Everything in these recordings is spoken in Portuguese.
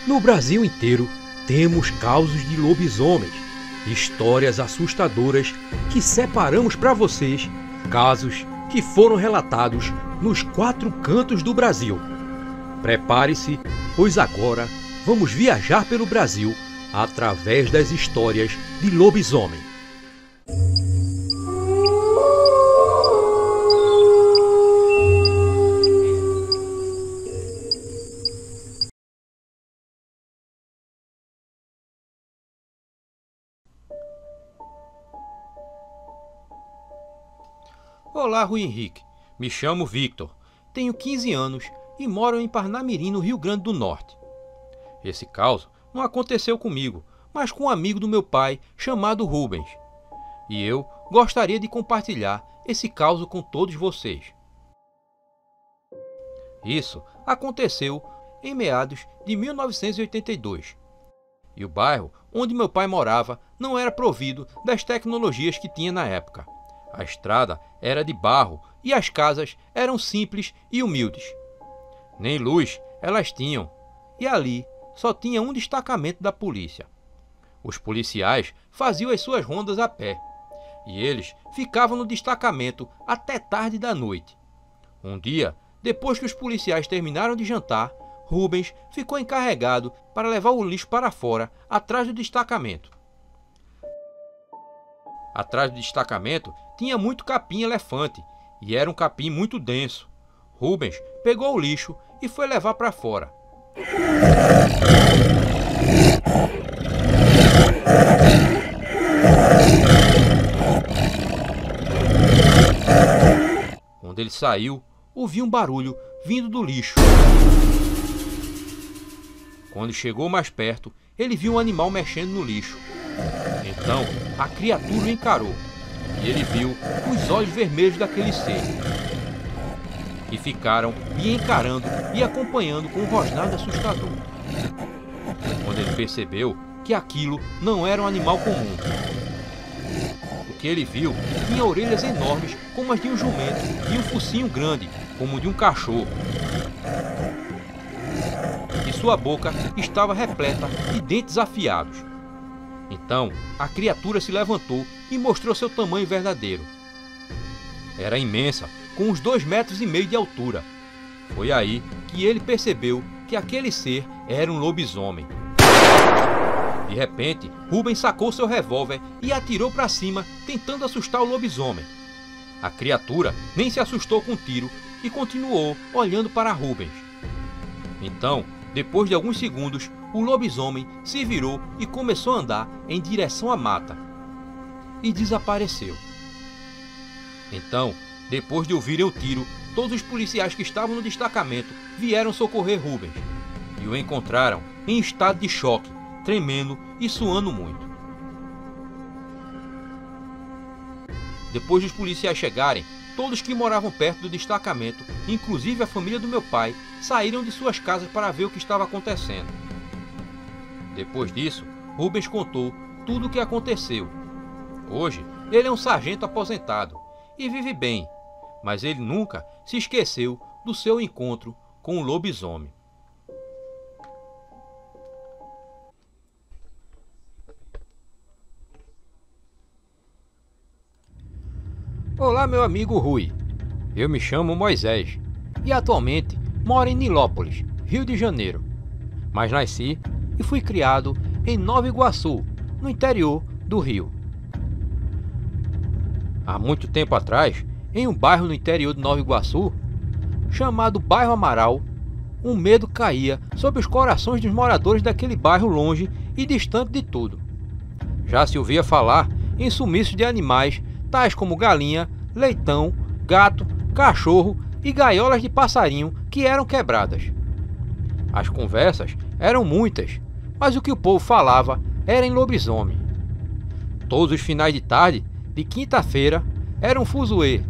No Brasil inteiro temos causos de lobisomens, histórias assustadoras que separamos para vocês, casos que foram relatados nos 4 cantos do Brasil. Prepare-se, pois agora vamos viajar pelo Brasil através das histórias de lobisomem. Olá, Rui Henrique. Me chamo Victor, tenho 15 anos e moro em Parnamirim, no Rio Grande do Norte. Esse caso não aconteceu comigo, mas com um amigo do meu pai chamado Rubens. E eu gostaria de compartilhar esse caso com todos vocês. Isso aconteceu em meados de 1982. E o bairro onde meu pai morava não era provido das tecnologias que tinha na época. A estrada era de barro e as casas eram simples e humildes. Nem luz elas tinham, e ali só tinha um destacamento da polícia. Os policiais faziam as suas rondas a pé, e eles ficavam no destacamento até tarde da noite. Um dia, depois que os policiais terminaram de jantar, Rubens ficou encarregado para levar o lixo para fora, atrás do destacamento. Atrás do destacamento tinha muito capim-elefante, e era um capim muito denso. Rubens pegou o lixo e foi levar para fora. Quando ele saiu, ouviu um barulho vindo do lixo. Quando chegou mais perto, ele viu um animal mexendo no lixo. Então, a criatura o encarou, e ele viu os olhos vermelhos daquele ser. E ficaram lhe encarando e acompanhando com um rosnado assustador. Quando ele percebeu que aquilo não era um animal comum. O que ele viu tinha orelhas enormes como as de um jumento e um focinho grande como o de um cachorro. E sua boca estava repleta de dentes afiados. Então, a criatura se levantou e mostrou seu tamanho verdadeiro. Era imensa, com uns 2,5 metros de altura. Foi aí que ele percebeu que aquele ser era um lobisomem. De repente, Rubens sacou seu revólver e atirou para cima, tentando assustar o lobisomem. A criatura nem se assustou com o tiro e continuou olhando para Rubens. Então, depois de alguns segundos, o lobisomem se virou e começou a andar em direção à mata. E desapareceu. Então, depois de ouvirem o tiro, todos os policiais que estavam no destacamento vieram socorrer Rubens. E o encontraram em estado de choque, tremendo e suando muito. Depois dos policiais chegarem, todos que moravam perto do destacamento, inclusive a família do meu pai, saíram de suas casas para ver o que estava acontecendo. Depois disso, Rubens contou tudo o que aconteceu. Hoje, ele é um sargento aposentado e vive bem, mas ele nunca se esqueceu do seu encontro com o lobisomem. Olá, meu amigo Rui. Eu me chamo Moisés e atualmente moro em Nilópolis, Rio de Janeiro. Mas nasci e fui criado em Nova Iguaçu, no interior do Rio. Há muito tempo atrás, em um bairro no interior de Nova Iguaçu, chamado Bairro Amaral, um medo caía sobre os corações dos moradores daquele bairro longe e distante de tudo. Já se ouvia falar em sumiços de animais tais como galinha, leitão, gato, cachorro e gaiolas de passarinho que eram quebradas. As conversas eram muitas, mas o que o povo falava era em lobisomem. Todos os finais de tarde, de quinta-feira, era um fuzuê.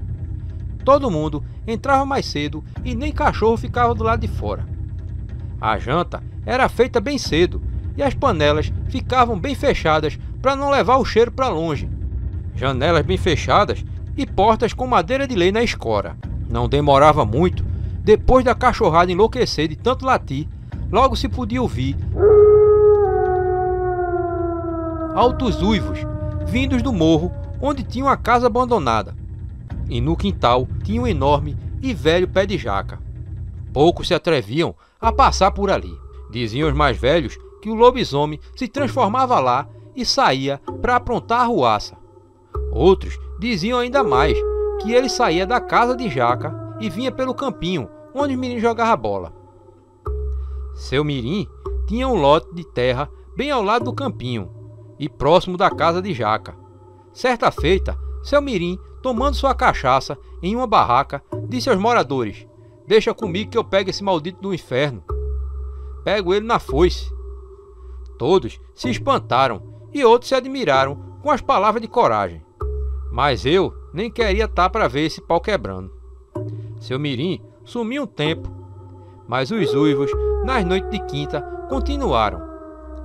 Todo mundo entrava mais cedo e nem cachorro ficava do lado de fora. A janta era feita bem cedo e as panelas ficavam bem fechadas para não levar o cheiro para longe. Janelas bem fechadas e portas com madeira de lei na escora. Não demorava muito, depois da cachorrada enlouquecer de tanto latir, logo se podia ouvir altos uivos vindos do morro onde tinha uma casa abandonada. E no quintal tinha um enorme e velho pé de jaca. Poucos se atreviam a passar por ali. Diziam os mais velhos que o lobisomem se transformava lá e saía para aprontar a arruaça. Outros diziam ainda mais, que ele saía da casa de jaca e vinha pelo campinho onde os meninos jogavam bola. Seu mirim tinha um lote de terra bem ao lado do campinho e próximo da casa de jaca. Certa feita, seu mirim, tomando sua cachaça em uma barraca, disse aos moradores: "Deixa comigo que eu pego esse maldito do inferno. Pego ele na foice." Todos se espantaram e outros se admiraram com as palavras de coragem. Mas eu nem queria estar para ver esse pau quebrando. Seu mirim sumiu um tempo, mas os uivos nas noites de quinta continuaram.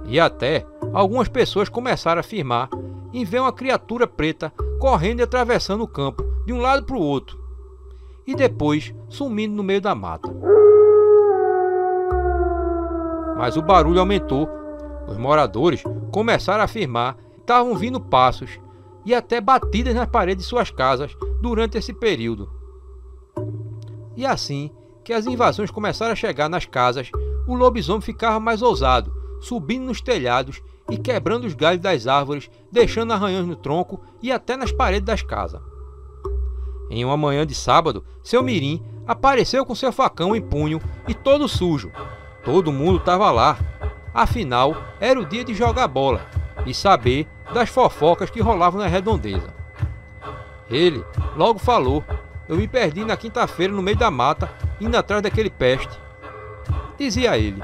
E até algumas pessoas começaram a afirmar em ver uma criatura preta correndo e atravessando o campo de um lado para o outro, e depois sumindo no meio da mata. Mas o barulho aumentou. Os moradores começaram a afirmar que estavam vindo passos e até batidas nas paredes de suas casas durante esse período. E assim que as invasões começaram a chegar nas casas, o lobisomem ficava mais ousado, subindo nos telhados e quebrando os galhos das árvores, deixando arranhões no tronco e até nas paredes das casas. Em uma manhã de sábado, seu mirim apareceu com seu facão em punho e todo sujo. Todo mundo estava lá. Afinal, era o dia de jogar bola e saber das fofocas que rolavam na redondeza. Ele logo falou: "Eu me perdi na quinta-feira no meio da mata, indo atrás daquele peste." Dizia ele.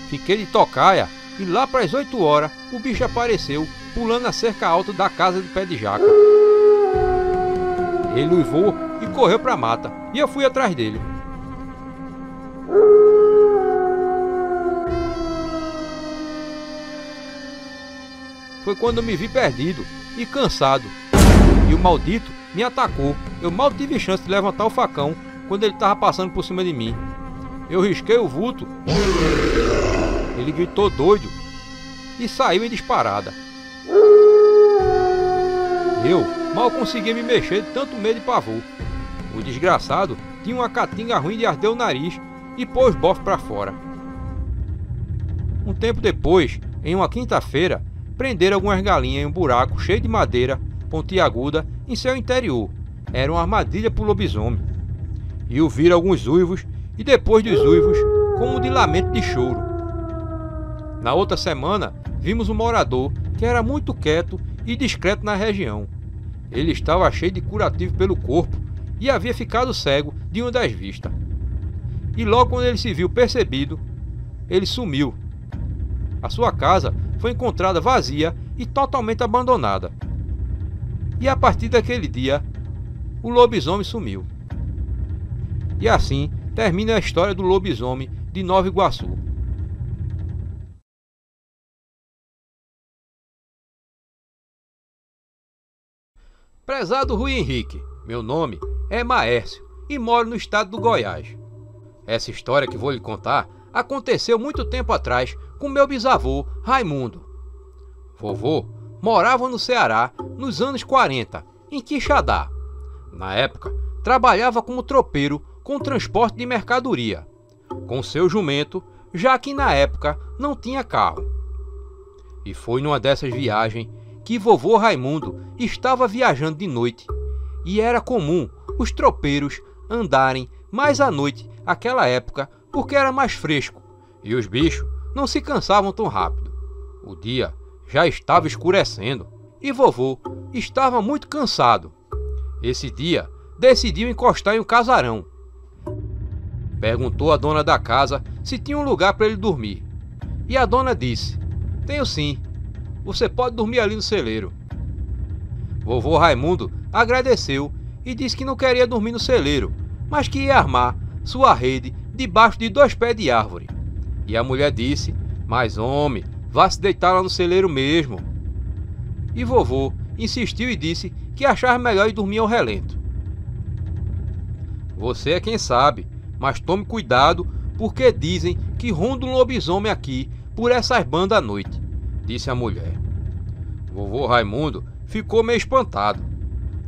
"Fiquei de tocaia e lá para as 8 horas o bicho apareceu, pulando a cerca alta da casa de pé de jaca." Ele uivou e correu para a mata, e eu fui atrás dele. Foi quando eu me vi perdido e cansado, e o maldito me atacou. Eu mal tive chance de levantar o facão quando ele estava passando por cima de mim. Eu risquei o vulto. Ele gritou doido e saiu em disparada. Eu mal conseguia me mexer de tanto medo e pavor. O desgraçado tinha uma catinga ruim de arder o nariz e pôs os bofos para fora. Um tempo depois, em uma quinta-feira, prenderam algumas galinhas em um buraco cheio de madeira pontiaguda em seu interior. Era uma armadilha para o lobisomem. E ouviram alguns uivos, e depois dos uivos, como de lamento de choro. Na outra semana, vimos um morador que era muito quieto e discreto na região. Ele estava cheio de curativo pelo corpo e havia ficado cego de uma das vistas. E logo quando ele se viu percebido, ele sumiu. A sua casa foi encontrada vazia e totalmente abandonada. E a partir daquele dia, o lobisomem sumiu. E assim termina a história do lobisomem de Nova Iguaçu. Prezado Rui Henrique, meu nome é Maércio e moro no estado do Goiás. Essa história que vou lhe contar aconteceu muito tempo atrás com meu bisavô Raimundo. Vovô morava no Ceará nos anos 40, em Quixadá. Na época, trabalhava como tropeiro com transporte de mercadoria, com seu jumento, já que na época não tinha carro. E foi numa dessas viagens que vovô Raimundo estava viajando de noite, e era comum os tropeiros andarem mais à noite naquela época porque era mais fresco e os bichos não se cansavam tão rápido. O dia já estava escurecendo e vovô estava muito cansado. Esse dia decidiu encostar em um casarão. Perguntou à dona da casa se tinha um lugar para ele dormir. E a dona disse: "Tenho sim, você pode dormir ali no celeiro." Vovô Raimundo agradeceu e disse que não queria dormir no celeiro, mas que ia armar sua rede debaixo de 2 pés de árvore. E a mulher disse: "Mas homem, vá se deitar lá no celeiro mesmo." E vovô insistiu e disse que achava melhor ir dormir ao relento. "Você é quem sabe, mas tome cuidado porque dizem que ronda um lobisomem aqui por essas bandas à noite, disse a mulher. Vovô Raimundo ficou meio espantado.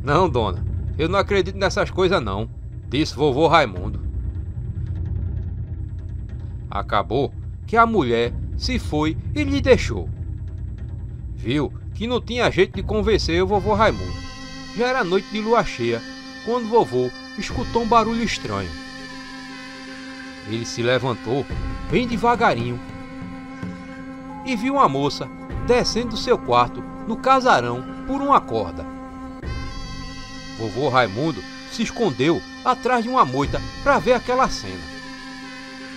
Não, dona, eu não acredito nessas coisas não, disse vovô Raimundo. Acabou que a mulher se foi e lhe deixou. Viu que não tinha jeito de convencer o vovô Raimundo. Já era noite de lua cheia, quando vovô escutou um barulho estranho. Ele se levantou bem devagarinho e viu uma moça descendo do seu quarto no casarão por uma corda. Vovô Raimundo se escondeu atrás de uma moita para ver aquela cena.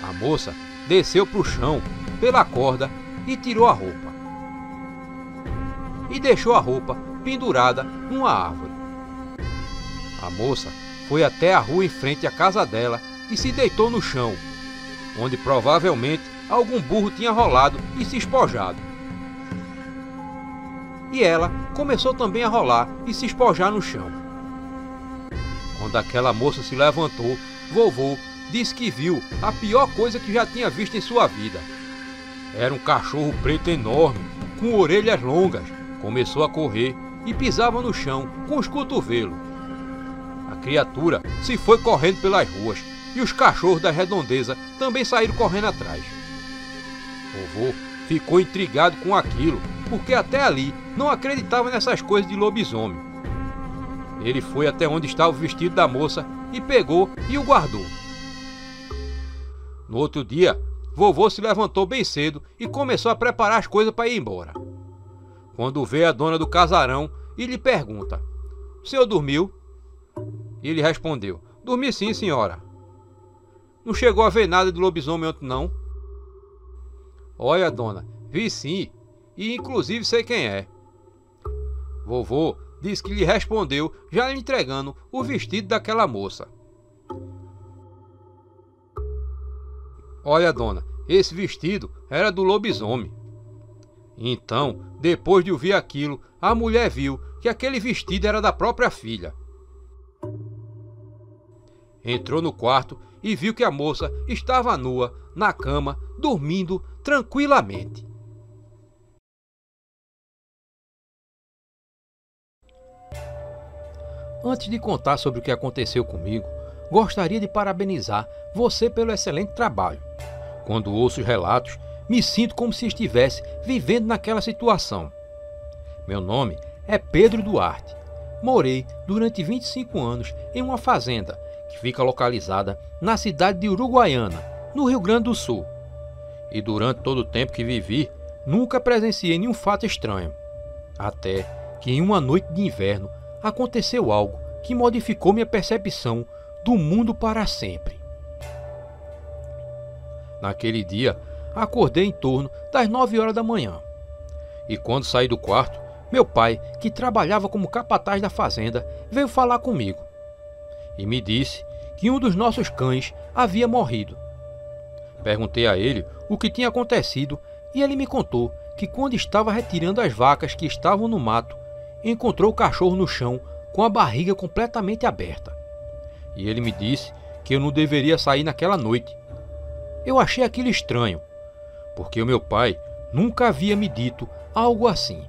A moça desceu para o chão pela corda e tirou a roupa. E deixou a roupa pendurada numa árvore. A moça foi até a rua em frente à casa dela e se deitou no chão, onde provavelmente algum burro tinha rolado e se espojado. E ela começou também a rolar e se espojar no chão. Quando aquela moça se levantou, vovô disse que viu a pior coisa que já tinha visto em sua vida. Era um cachorro preto enorme, com orelhas longas. Começou a correr e pisava no chão com os cotovelos. A criatura se foi correndo pelas ruas e os cachorros da redondeza também saíram correndo atrás. Vovô ficou intrigado com aquilo, porque até ali não acreditava nessas coisas de lobisomem. Ele foi até onde estava o vestido da moça e pegou e o guardou. No outro dia, vovô se levantou bem cedo e começou a preparar as coisas para ir embora. Quando vê a dona do casarão e lhe pergunta: "O senhor dormiu?" Ele respondeu: "Dormi sim, senhora." "Não chegou a ver nada de lobisomem ontem, não?" "Olha, dona, vi sim, e inclusive sei quem é." Vovô disse que lhe respondeu, já lhe entregando o vestido daquela moça. "Olha, dona, esse vestido era do lobisomem." Então, depois de ouvir aquilo, a mulher viu que aquele vestido era da própria filha. Entrou no quarto e viu que a moça estava nua, na cama, dormindo tranquilamente. Antes de contar sobre o que aconteceu comigo, gostaria de parabenizar você pelo excelente trabalho. Quando ouço os relatos, me sinto como se estivesse vivendo naquela situação. Meu nome é Pedro Duarte. Morei durante 25 anos em uma fazenda que fica localizada na cidade de Uruguaiana, no Rio Grande do Sul. E durante todo o tempo que vivi, nunca presenciei nenhum fato estranho. Até que em uma noite de inverno aconteceu algo que modificou minha percepção do mundo para sempre. Naquele dia, acordei em torno das 9 horas da manhã. E quando saí do quarto, meu pai, que trabalhava como capataz da fazenda, veio falar comigo. E me disse que um dos nossos cães havia morrido. Perguntei a ele o que tinha acontecido e ele me contou que quando estava retirando as vacas que estavam no mato, encontrou o cachorro no chão com a barriga completamente aberta. E ele me disse que eu não deveria sair naquela noite. Eu achei aquilo estranho, porque o meu pai nunca havia me dito algo assim.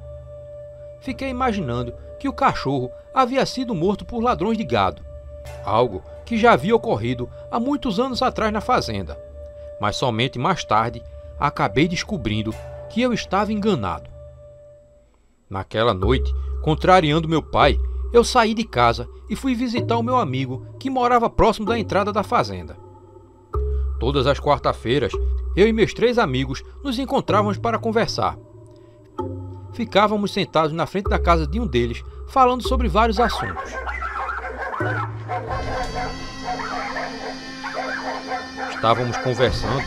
Fiquei imaginando que o cachorro havia sido morto por ladrões de gado, algo que já havia ocorrido há muitos anos atrás na fazenda, mas somente mais tarde acabei descobrindo que eu estava enganado. Naquela noite, contrariando meu pai, eu saí de casa e fui visitar o meu amigo que morava próximo da entrada da fazenda. Todas as quarta-feiras, eu e meus 3 amigos nos encontrávamos para conversar. Ficávamos sentados na frente da casa de um deles, falando sobre vários assuntos. Estávamos conversando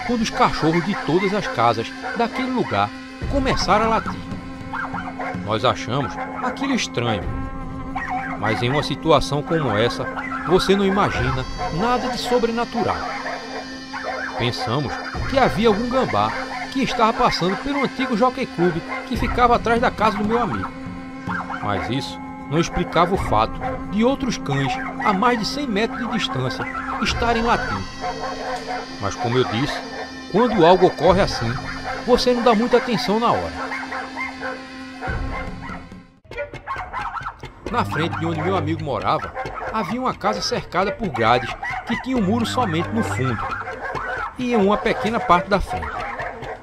quando os cachorros de todas as casas daquele lugar começaram a latir. Nós achamos aquilo estranho, mas em uma situação como essa, você não imagina nada de sobrenatural. Pensamos que havia algum gambá que estava passando pelo antigo Jockey Club que ficava atrás da casa do meu amigo. Mas isso não explicava o fato de outros cães a mais de 100 metros de distância estarem latindo. Mas como eu disse, quando algo ocorre assim, você não dá muita atenção na hora. Na frente de onde meu amigo morava, havia uma casa cercada por grades que tinha um muro somente no fundo e em uma pequena parte da frente.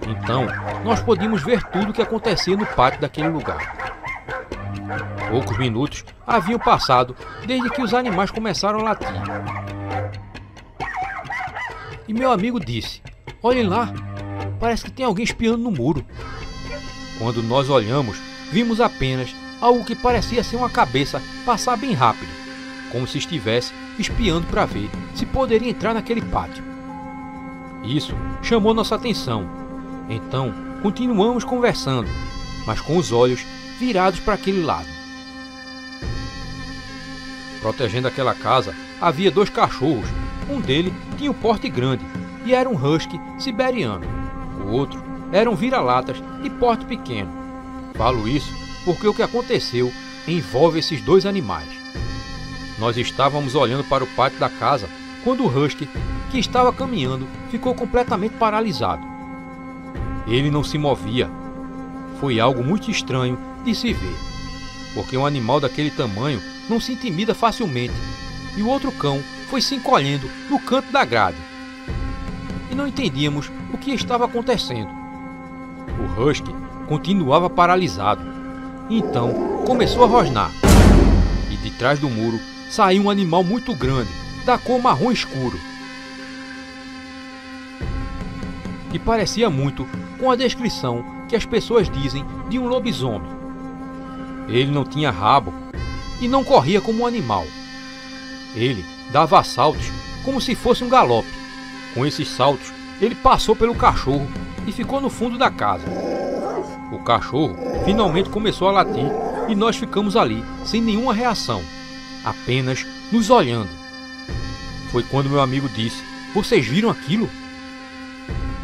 Então, nós podíamos ver tudo o que acontecia no pátio daquele lugar. Poucos minutos haviam passado desde que os animais começaram a latir. E meu amigo disse: "Olhem lá, parece que tem alguém espiando no muro." Quando nós olhamos, vimos apenas algo que parecia ser uma cabeça passar bem rápido, como se estivesse espiando para ver se poderia entrar naquele pátio. Isso chamou nossa atenção. Então, continuamos conversando, mas com os olhos virados para aquele lado. Protegendo aquela casa, havia 2 cachorros. Um deles tinha um porte grande e era um husky siberiano. O outro era um vira-latas de porte pequeno. Falo isso porque o que aconteceu envolve esses 2 animais. Nós estávamos olhando para o pátio da casa quando o husky, que estava caminhando, ficou completamente paralisado. Ele não se movia. Foi algo muito estranho de se ver, porque um animal daquele tamanho não se intimida facilmente, e o outro cão foi se encolhendo no canto da grade. E não entendíamos o que estava acontecendo. O husky continuava paralisado. Então começou a rosnar, e de trás do muro saiu um animal muito grande, da cor marrom escuro, que parecia muito com a descrição que as pessoas dizem de um lobisomem. Ele não tinha rabo e não corria como um animal. Ele dava saltos como se fosse um galope. Com esses saltos, ele passou pelo cachorro e ficou no fundo da casa. O cachorro finalmente começou a latir e nós ficamos ali sem nenhuma reação, apenas nos olhando. Foi quando meu amigo disse: "Vocês viram aquilo?"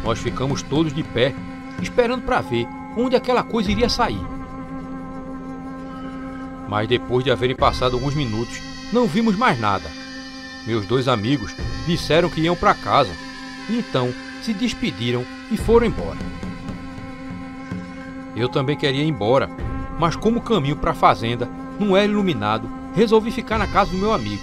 Nós ficamos todos de pé, esperando para ver onde aquela coisa iria sair. Mas depois de haverem passado alguns minutos, não vimos mais nada. Meus 2 amigos disseram que iam para casa, e então se despediram e foram embora. Eu também queria ir embora, mas como o caminho para a fazenda não era iluminado, resolvi ficar na casa do meu amigo.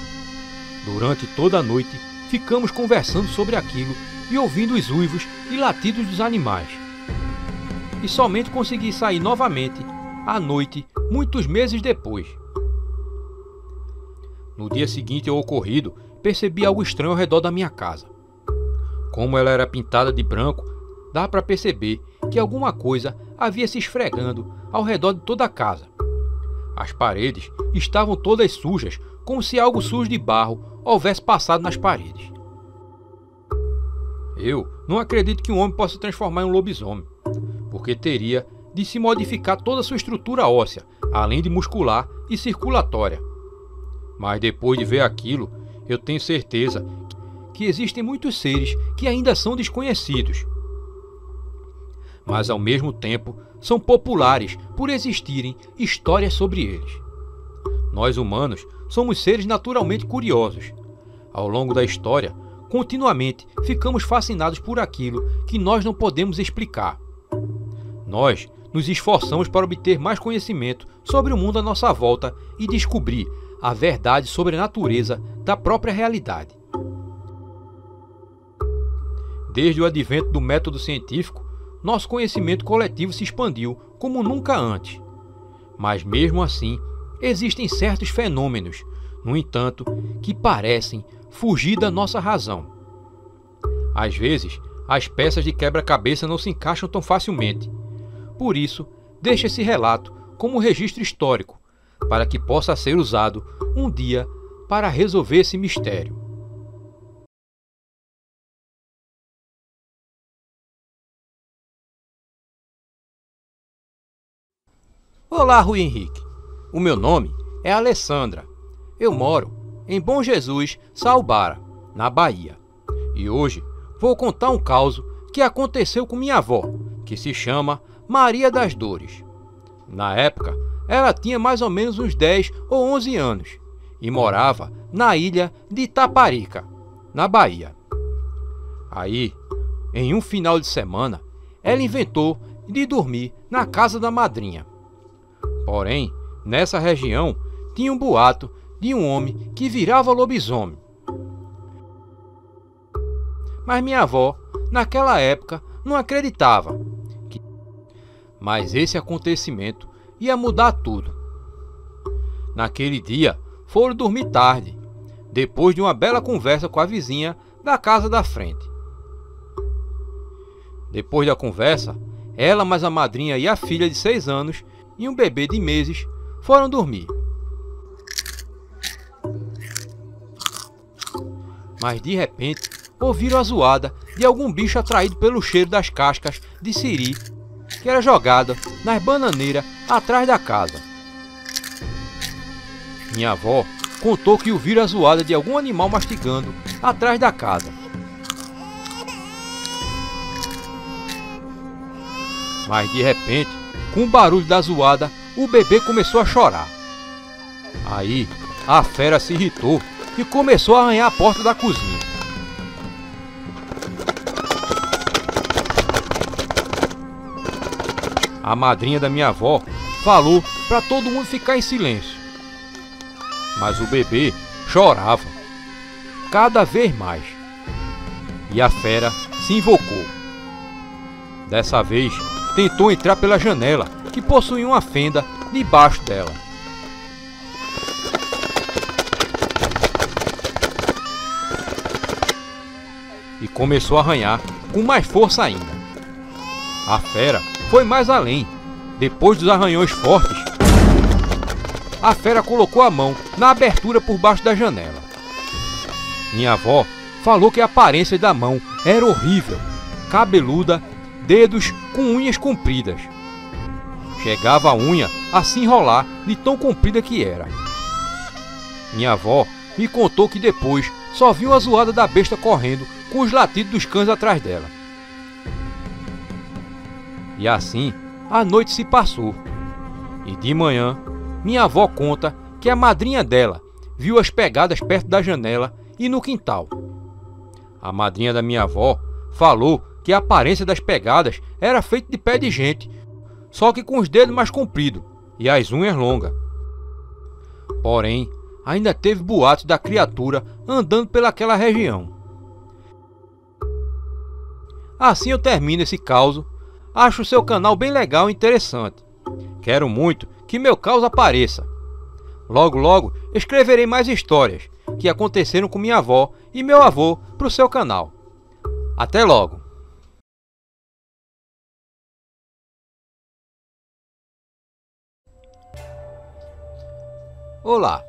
Durante toda a noite, ficamos conversando sobre aquilo e ouvindo os uivos e latidos dos animais. E somente consegui sair novamente à noite, muitos meses depois. No dia seguinte ao ocorrido, percebi algo estranho ao redor da minha casa. Como ela era pintada de branco, dá para perceber que alguma coisa havia se esfregando ao redor de toda a casa. As paredes estavam todas sujas, como se algo sujo de barro houvesse passado nas paredes. Eu não acredito que um homem possa se transformar em um lobisomem, porque teria de se modificar toda a sua estrutura óssea, além de muscular e circulatória. Mas depois de ver aquilo, eu tenho certeza que existem muitos seres que ainda são desconhecidos, mas ao mesmo tempo são populares por existirem histórias sobre eles. Nós humanos somos seres naturalmente curiosos. Ao longo da história, continuamente ficamos fascinados por aquilo que nós não podemos explicar. Nós nos esforçamos para obter mais conhecimento sobre o mundo à nossa volta e descobrir a verdade sobre a natureza da própria realidade. Desde o advento do método científico, nosso conhecimento coletivo se expandiu como nunca antes. Mas mesmo assim, existem certos fenômenos, no entanto, que parecem fugir da nossa razão. Às vezes, as peças de quebra-cabeça não se encaixam tão facilmente. Por isso, deixo esse relato como registro histórico, para que possa ser usado um dia para resolver esse mistério. Olá, Rui Henrique. O meu nome é Alessandra. Eu moro em Bom Jesus, Saubara, na Bahia. E hoje vou contar um caso que aconteceu com minha avó, que se chama Maria das Dores. Na época, ela tinha mais ou menos uns 10 ou 11 anos e morava na ilha de Itaparica, na Bahia. Aí, em um final de semana, ela inventou de dormir na casa da madrinha. Porém, nessa região tinha um boato de um homem que virava lobisomem. Mas minha avó, naquela época, não acreditava. Mas esse acontecimento ia mudar tudo. Naquele dia, foram dormir tarde, depois de uma bela conversa com a vizinha da casa da frente. Depois da conversa, ela mais a madrinha e a filha de 6 anos e um bebê de meses foram dormir. Mas de repente, ouviram a zoada de algum bicho atraído pelo cheiro das cascas de siri que era jogada nas bananeiras atrás da casa. Minha avó contou que ouviram a zoada de algum animal mastigando atrás da casa. Mas de repente, com o barulho da zoada, o bebê começou a chorar. Aí, a fera se irritou e começou a arranhar a porta da cozinha. A madrinha da minha avó falou para todo mundo ficar em silêncio. Mas o bebê chorava cada vez mais. E a fera se invocou. Dessa vez, tentou entrar pela janela, que possuía uma fenda debaixo dela. E começou a arranhar com mais força ainda. A fera foi mais além. Depois dos arranhões fortes, a fera colocou a mão na abertura por baixo da janela. Minha avó falou que a aparência da mão era horrível, cabeluda, dedos com unhas compridas. Chegava a unha a se enrolar de tão comprida que era. Minha avó me contou que depois só viu a zoada da besta correndo com os latidos dos cães atrás dela. E assim a noite se passou. E de manhã, minha avó conta que a madrinha dela viu as pegadas perto da janela e no quintal. A madrinha da minha avó falou que a aparência das pegadas era feita de pé de gente, só que com os dedos mais compridos e as unhas longas. Porém, ainda teve boatos da criatura andando pelaquela região. Assim eu termino esse caos. Acho o seu canal bem legal e interessante. Quero muito que meu caos apareça. Logo logo escreverei mais histórias que aconteceram com minha avó e meu avô para o seu canal. Até logo! Olá,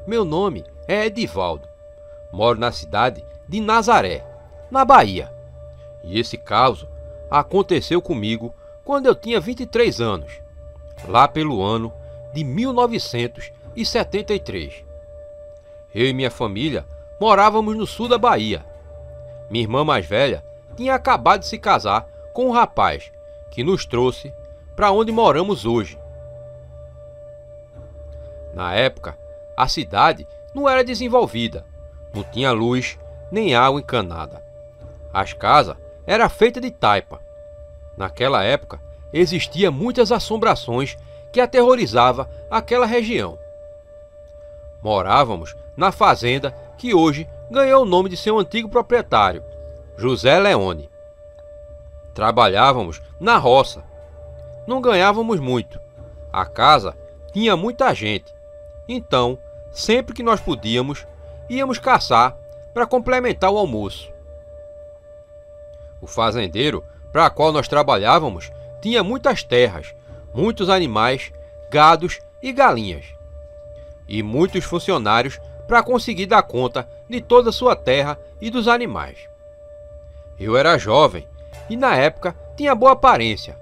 meu nome é Edivaldo. Moro na cidade de Nazaré, na Bahia. E esse caso aconteceu comigo quando eu tinha 23 anos, lá pelo ano de 1973. Eu e minha família morávamos no sul da Bahia. Minha irmã mais velha tinha acabado de se casar com um rapaz que nos trouxe para onde moramos hoje. Na época, a cidade não era desenvolvida, não tinha luz nem água encanada. As casas eram feitas de taipa. Naquela época, existiam muitas assombrações que aterrorizavam aquela região. Morávamos na fazenda que hoje ganhou o nome de seu antigo proprietário, José Leone. Trabalhávamos na roça. Não ganhávamos muito. A casa tinha muita gente. Então, sempre que nós podíamos, íamos caçar para complementar o almoço. O fazendeiro para o qual nós trabalhávamos tinha muitas terras, muitos animais, gados e galinhas. E muitos funcionários para conseguir dar conta de toda a sua terra e dos animais. Eu era jovem e na época tinha boa aparência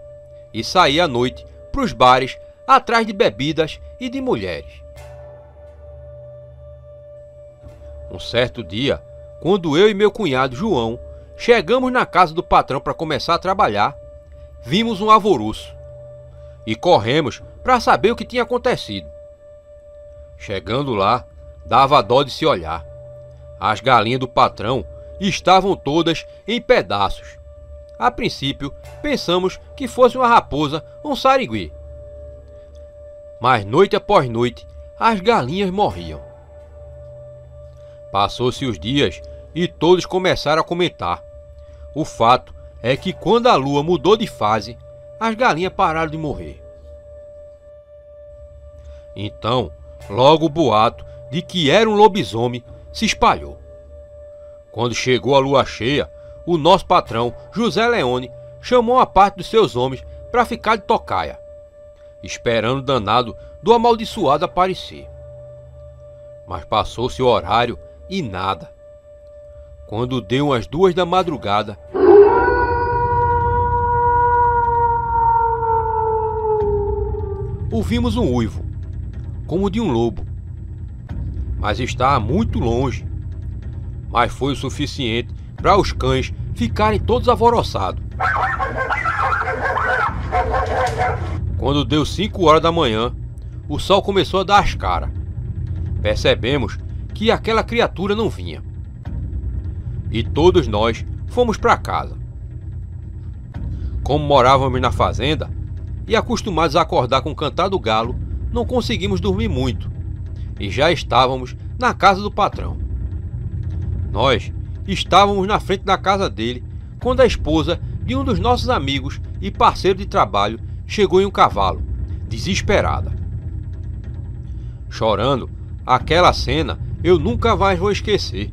e saía à noite para os bares atrás de bebidas e de mulheres. Um certo dia, quando eu e meu cunhado João chegamos na casa do patrão para começar a trabalhar, vimos um alvoroço e corremos para saber o que tinha acontecido. Chegando lá, dava dó de se olhar. As galinhas do patrão estavam todas em pedaços. A princípio, pensamos que fosse uma raposa ou um sarigui. Mas noite após noite, as galinhas morriam. Passou-se os dias e todos começaram a comentar. O fato é que quando a lua mudou de fase, as galinhas pararam de morrer. Então, logo o boato de que era um lobisomem se espalhou. Quando chegou a lua cheia, o nosso patrão, José Leone, chamou a parte dos seus homens para ficar de tocaia, esperando o danado do amaldiçoado aparecer. Mas passou-se o horário e nada. Quando deu umas 2 da madrugada, ouvimos um uivo, como de um lobo, mas estava muito longe. Mas foi o suficiente para os cães ficarem todos alvoroçados. Quando deu 5 horas da manhã, o sol começou a dar as caras. Percebemos que aquela criatura não vinha. E todos nós fomos para casa. Como morávamos na fazenda e acostumados a acordar com o cantar do galo, não conseguimos dormir muito e já estávamos na casa do patrão. Nós estávamos na frente da casa dele quando a esposa de um dos nossos amigos e parceiro de trabalho chegou em um cavalo, desesperada. Chorando, aquela cena eu nunca mais vou esquecer.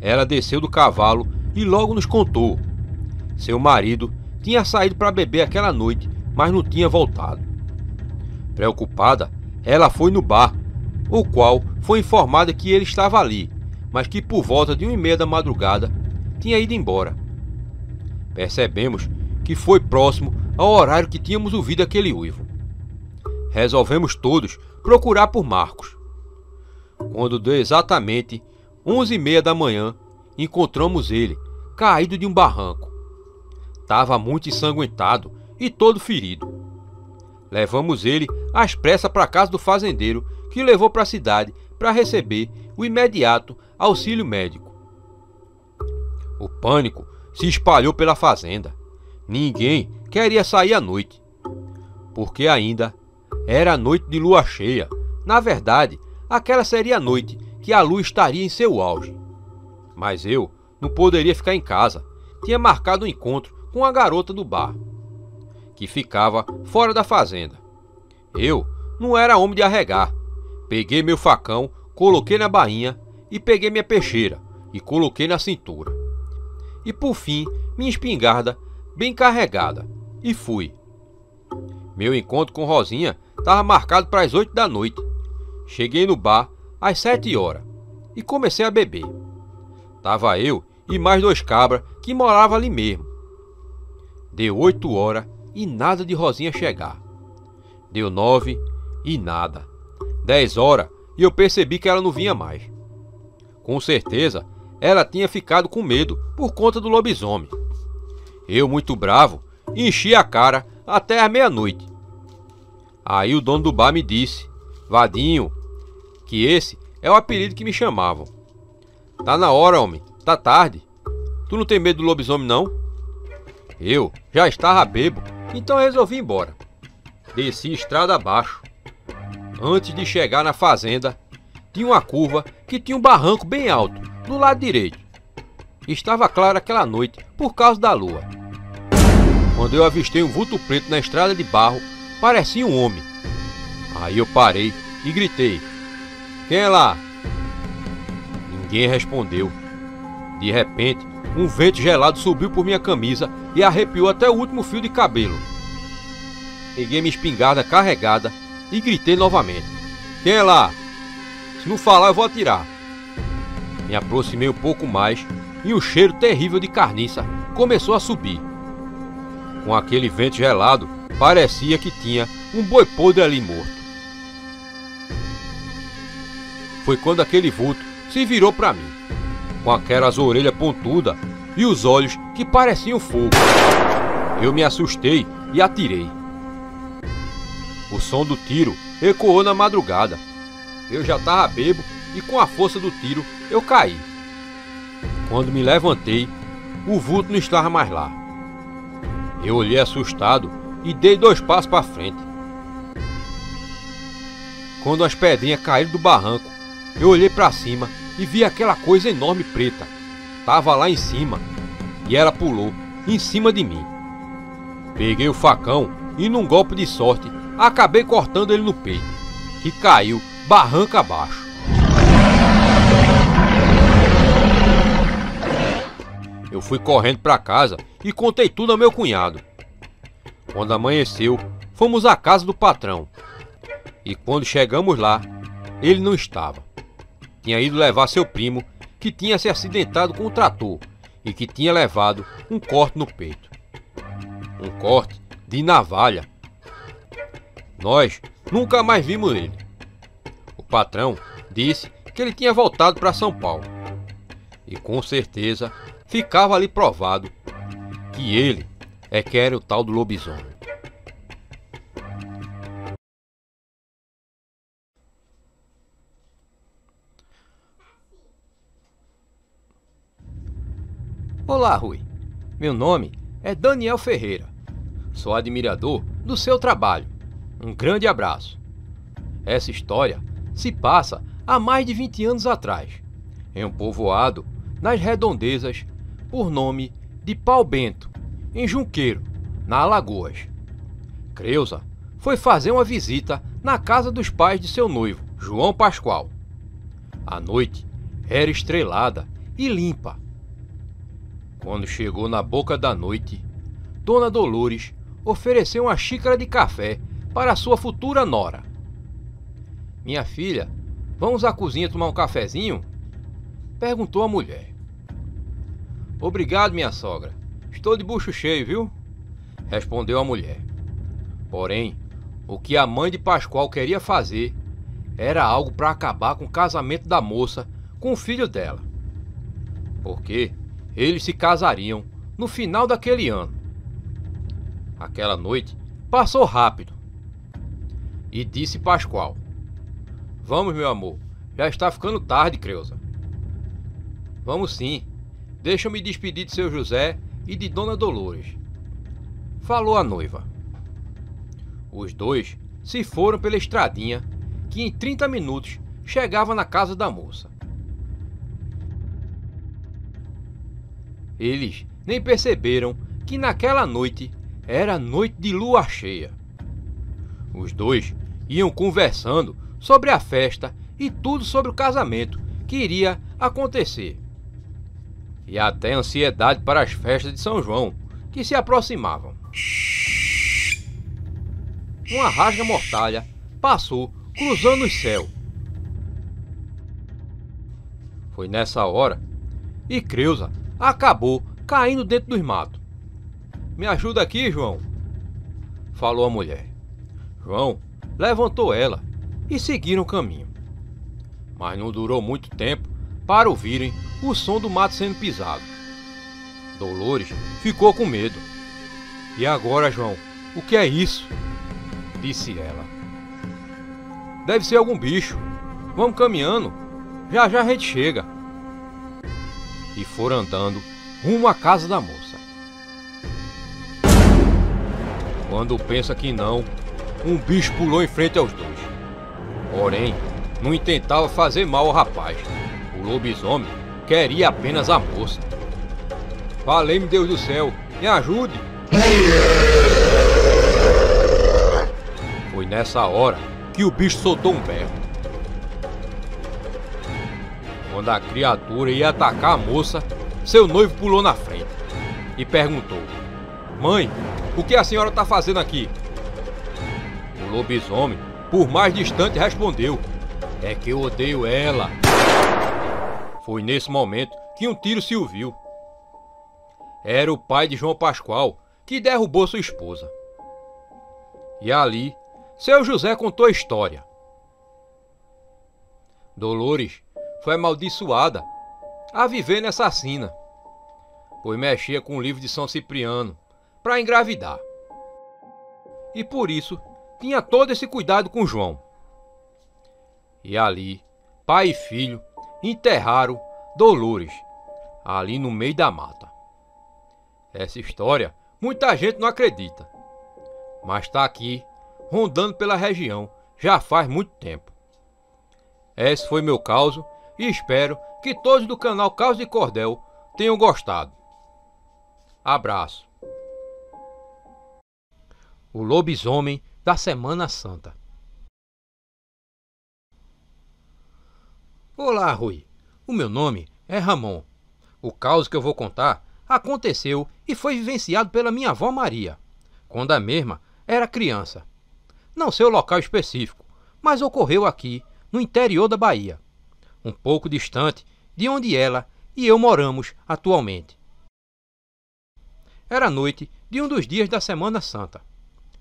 Ela desceu do cavalo e logo nos contou. Seu marido tinha saído para beber aquela noite, mas não tinha voltado. Preocupada, ela foi no bar, o qual foi informada que ele estava ali, mas que por volta de 1h30 da madrugada tinha ido embora. Percebemos que foi próximo ao horário que tínhamos ouvido aquele uivo. Resolvemos todos procurar por Marcos. Quando deu exatamente 11h30 da manhã, encontramos ele caído de um barranco. Estava muito ensanguentado e todo ferido. Levamos ele às pressas para a casa do fazendeiro, que o levou para a cidade para receber o imediato auxílio médico. O pânico se espalhou pela fazenda. Ninguém queria sair à noite, porque ainda era noite de lua cheia. Na verdade, aquela seria a noite que a lua estaria em seu auge. Mas eu não poderia ficar em casa. Tinha marcado um encontro com a garota do bar, que ficava fora da fazenda. Eu não era homem de arregar. Peguei meu facão, coloquei na bainha e peguei minha peixeira e coloquei na cintura. E por fim, minha espingarda bem carregada, e fui. Meu encontro com Rosinha estava marcado para as 8 da noite. Cheguei no bar às 7 horas e comecei a beber. Tava eu e mais 2 cabras que moravam ali mesmo. Deu 8 horas e nada de Rosinha chegar. Deu 9 e nada. 10 horas e eu percebi que ela não vinha mais. Com certeza, ela tinha ficado com medo por conta do lobisomem. Eu, muito bravo, enchi a cara até a meia-noite. Aí o dono do bar me disse, Vadinho, que esse é o apelido que me chamavam. Tá na hora, homem, tá tarde. Tu não tem medo do lobisomem, não? Eu já estava bêbado, então resolvi ir embora. Desci estrada abaixo. Antes de chegar na fazenda, tinha uma curva que tinha um barranco bem alto, do lado direito. Estava claro aquela noite por causa da lua. Quando eu avistei um vulto preto na estrada de barro, parecia um homem. Aí eu parei e gritei, quem é lá? Ninguém respondeu. De repente, um vento gelado subiu por minha camisa e arrepiou até o último fio de cabelo. Peguei minha espingarda carregada e gritei novamente, quem é lá? Se não falar eu vou atirar. Me aproximei um pouco mais e um cheiro terrível de carniça começou a subir. Com aquele vento gelado, parecia que tinha um boi podre ali morto. Foi quando aquele vulto se virou para mim, com aquelas orelhas pontudas e os olhos que pareciam fogo. Eu me assustei e atirei. O som do tiro ecoou na madrugada. Eu já estava bêbado e com a força do tiro eu caí. Quando me levantei, o vulto não estava mais lá. Eu olhei assustado e dei 2 passos para frente. Quando as pedrinhas caíram do barranco, eu olhei para cima e vi aquela coisa enorme preta. Tava lá em cima e ela pulou em cima de mim. Peguei o facão e num golpe de sorte acabei cortando ele no peito, que caiu barranco abaixo. Eu fui correndo para casa e contei tudo ao meu cunhado. Quando amanheceu, fomos à casa do patrão. E quando chegamos lá, ele não estava. Tinha ido levar seu primo, que tinha se acidentado com o trator e que tinha levado um corte no peito. Um corte de navalha. Nós nunca mais vimos ele. O patrão disse que ele tinha voltado para São Paulo. E com certeza ficava ali provado que ele é que era o tal do lobisomem. Olá, Rui. Meu nome é Daniel Ferreira. Sou admirador do seu trabalho. Um grande abraço. Essa história se passa há mais de 20 anos atrás, em um povoado nas redondezas por nome de Pau Bento, em Junqueiro, na Alagoas. Creuza foi fazer uma visita na casa dos pais de seu noivo, João Pascoal. A noite era estrelada e limpa. Quando chegou na boca da noite, Dona Dolores ofereceu uma xícara de café para sua futura nora. "Minha filha, vamos à cozinha tomar um cafezinho?" perguntou a mulher. "Obrigado, minha sogra. Estou de bucho cheio, viu?" respondeu a mulher. Porém, o que a mãe de Pascoal queria fazer era algo para acabar com o casamento da moça com o filho dela. Porque eles se casariam no final daquele ano. Aquela noite passou rápido. E disse Pascoal: "Vamos, meu amor, já está ficando tarde, Creuza." "Vamos sim. Deixa eu me despedir de seu José e de Dona Dolores", falou a noiva. Os dois se foram pela estradinha que em 30 minutos chegava na casa da moça. Eles nem perceberam que naquela noite era noite de lua cheia. Os dois iam conversando sobre a festa e tudo sobre o casamento que iria acontecer. E até ansiedade para as festas de São João, que se aproximavam. Uma rasga-mortalha passou cruzando o céu. Foi nessa hora e Creuza acabou caindo dentro dos matos. "Me ajuda aqui, João", falou a mulher. João levantou ela e seguiram o caminho. Mas não durou muito tempo para ouvirem o som do mato sendo pisado. Dolores ficou com medo. "E agora, João, o que é isso?" disse ela. "Deve ser algum bicho. Vamos caminhando. Já já a gente chega." E foram andando rumo à casa da moça. Quando pensa que não, um bicho pulou em frente aos dois. Porém, não intentava fazer mal ao rapaz. O lobisomem queria apenas a moça. "Valei-me Deus do céu, me ajude!" Foi nessa hora que o bicho soltou um berro. Quando a criatura ia atacar a moça, seu noivo pulou na frente e perguntou: "Mãe, o que a senhora está fazendo aqui?" O lobisomem, por mais distante, respondeu: "É que eu odeio ela." Foi nesse momento que um tiro se ouviu. Era o pai de João Pascoal que derrubou sua esposa. E ali, seu José contou a história. Dolores foi amaldiçoada a viver nessa sina, pois mexia com o livro de São Cipriano para engravidar. E por isso tinha todo esse cuidado com João. E ali, pai e filho enterraram Dolores, ali no meio da mata. Essa história muita gente não acredita, mas está aqui, rondando pela região, já faz muito tempo. Esse foi meu caso e espero que todos do canal Caos de Cordel tenham gostado. Abraço. O lobisomem da Semana Santa. Olá, Rui. O meu nome é Ramon. O caos que eu vou contar aconteceu e foi vivenciado pela minha avó Maria, quando a mesma era criança. Não sei o local específico, mas ocorreu aqui, no interior da Bahia, um pouco distante de onde ela e eu moramos atualmente. Era noite de um dos dias da Semana Santa.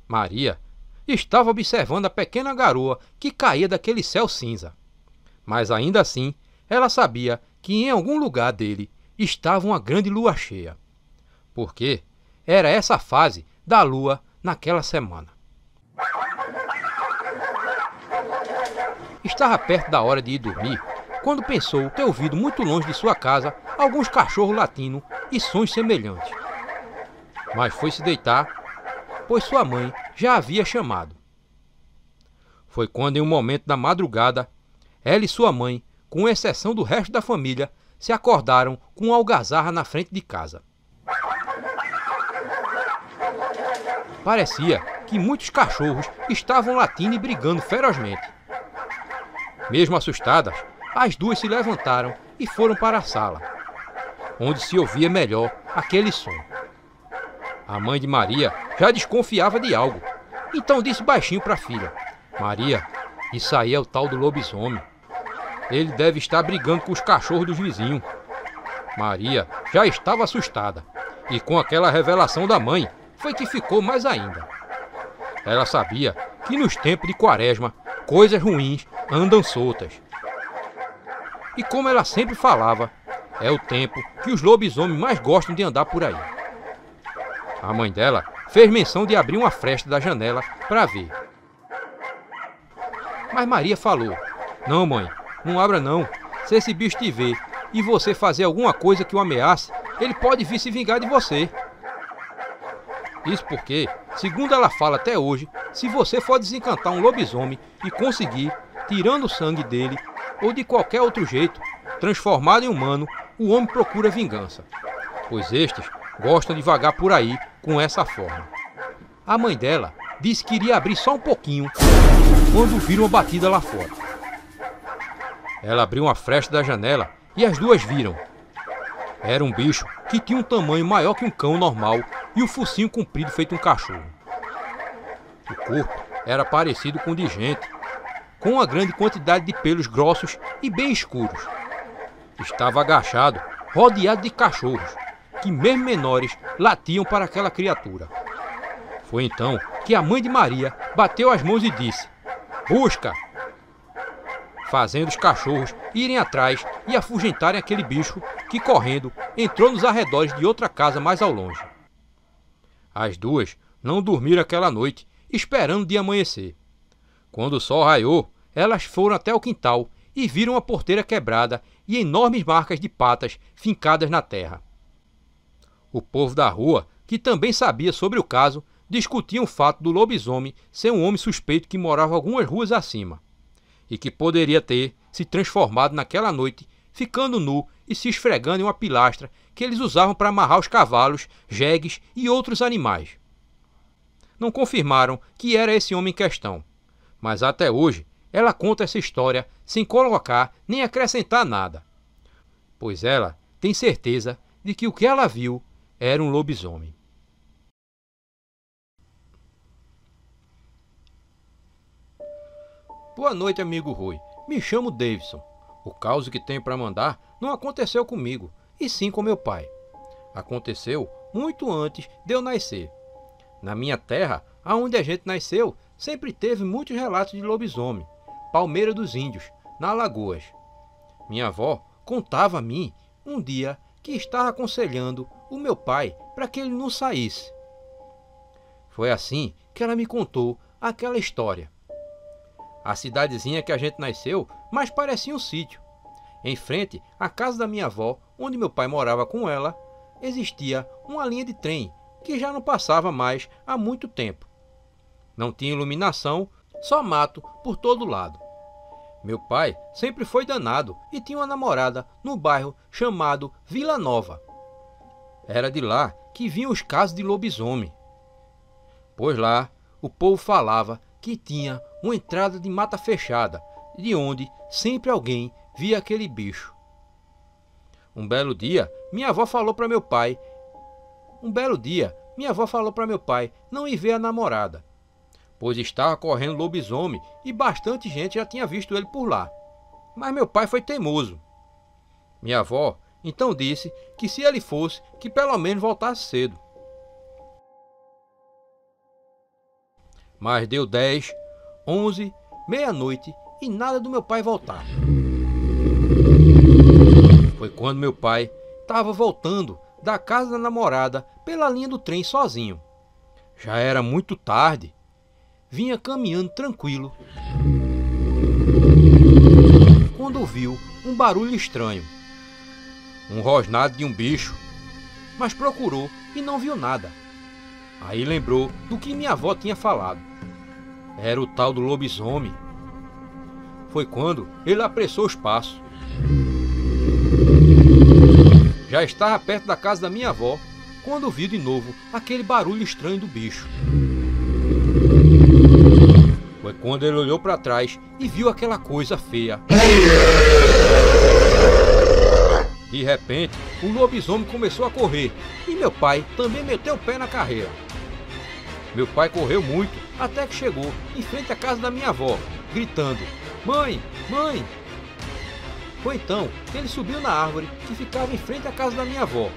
Maria estava observando a pequena garoa que caía daquele céu cinza. Mas ainda assim, ela sabia que em algum lugar dele estava uma grande lua cheia. Porque era essa fase da lua naquela semana. Estava perto da hora de ir dormir, quando pensou ter ouvido muito longe de sua casa alguns cachorros latindo e sons semelhantes. Mas foi se deitar, pois sua mãe já havia chamado. Foi quando, em um momento da madrugada, ela e sua mãe, com exceção do resto da família, se acordaram com uma algazarra na frente de casa. Parecia que muitos cachorros estavam latindo e brigando ferozmente. Mesmo assustadas, as duas se levantaram e foram para a sala, onde se ouvia melhor aquele som. A mãe de Maria já desconfiava de algo, então disse baixinho para a filha: Maria, isso aí é o tal do lobisomem. Ele deve estar brigando com os cachorros dos vizinhos. Maria já estava assustada, e com aquela revelação da mãe, foi que ficou mais ainda. Ela sabia que nos tempos de Quaresma, coisas ruins andam soltas. E como ela sempre falava, é o tempo que os lobisomens mais gostam de andar por aí. A mãe dela fez menção de abrir uma fresta da janela para ver. Mas Maria falou: Não, mãe, não abra não. Se esse bicho te ver e você fazer alguma coisa que o ameace, ele pode vir se vingar de você. Isso porque, segundo ela fala até hoje, se você for desencantar um lobisomem e conseguir, tirando o sangue dele, ou de qualquer outro jeito, transformado em humano, o homem procura vingança, pois estes gostam de vagar por aí com essa forma. A mãe dela disse que iria abrir só um pouquinho quando viram uma batida lá fora. Ela abriu uma fresta da janela e as duas viram. Era um bicho que tinha um tamanho maior que um cão normal e o focinho comprido feito um cachorro. O corpo era parecido com o de gente, com uma grande quantidade de pelos grossos e bem escuros. Estava agachado, rodeado de cachorros, que mesmo menores latiam para aquela criatura. Foi então que a mãe de Maria bateu as mãos e disse: Busca! Fazendo os cachorros irem atrás e afugentarem aquele bicho que, correndo, entrou nos arredores de outra casa mais ao longe. As duas não dormiram aquela noite, esperando de amanhecer. Quando o sol raiou, elas foram até o quintal e viram a porteira quebrada e enormes marcas de patas fincadas na terra. O povo da rua, que também sabia sobre o caso, discutia o fato do lobisomem ser um homem suspeito que morava algumas ruas acima, e que poderia ter se transformado naquela noite, ficando nu e se esfregando em uma pilastra que eles usavam para amarrar os cavalos, jegues e outros animais. Não confirmaram que era esse homem em questão, mas até hoje ela conta essa história sem colocar nem acrescentar nada, pois ela tem certeza de que o que ela viu era um lobisomem. Boa noite, amigo Rui. Me chamo Davidson. O caos que tenho para mandar não aconteceu comigo, e sim com meu pai. Aconteceu muito antes de eu nascer. Na minha terra, aonde a gente nasceu, sempre teve muitos relatos de lobisomem, Palmeira dos Índios, na Alagoas. Minha avó contava a mim um dia que estava aconselhando o meu pai para que ele não saísse. Foi assim que ela me contou aquela história. A cidadezinha que a gente nasceu mais parecia um sítio. Em frente à casa da minha avó, onde meu pai morava com ela, existia uma linha de trem que já não passava mais há muito tempo. Não tinha iluminação, só mato por todo lado. Meu pai sempre foi danado e tinha uma namorada no bairro chamado Vila Nova. Era de lá que vinham os casos de lobisomem. Pois lá o povo falava que tinha uma entrada de mata fechada, de onde sempre alguém via aquele bicho. Um belo dia, minha avó falou para meu pai não ir ver a namorada, pois estava correndo lobisomem e bastante gente já tinha visto ele por lá. Mas meu pai foi teimoso. Minha avó então disse que se ele fosse, que pelo menos voltasse cedo. Mas deu 10, 11, meia-noite e nada do meu pai voltar. Foi quando meu pai estava voltando da casa da namorada pela linha do trem sozinho. Já era muito tarde. Vinha caminhando tranquilo, quando ouviu um barulho estranho. Um rosnado de um bicho. Mas procurou e não viu nada. Aí lembrou do que minha avó tinha falado. Era o tal do lobisomem. Foi quando ele apressou os passos. Já estava perto da casa da minha avó, quando ouviu de novo aquele barulho estranho do bicho. Foi quando ele olhou para trás e viu aquela coisa feia. De repente, o lobisomem começou a correr e meu pai também meteu o pé na carreira. Meu pai correu muito até que chegou em frente à casa da minha avó, gritando: "Mãe, mãe!" Foi então que ele subiu na árvore que ficava em frente à casa da minha avó.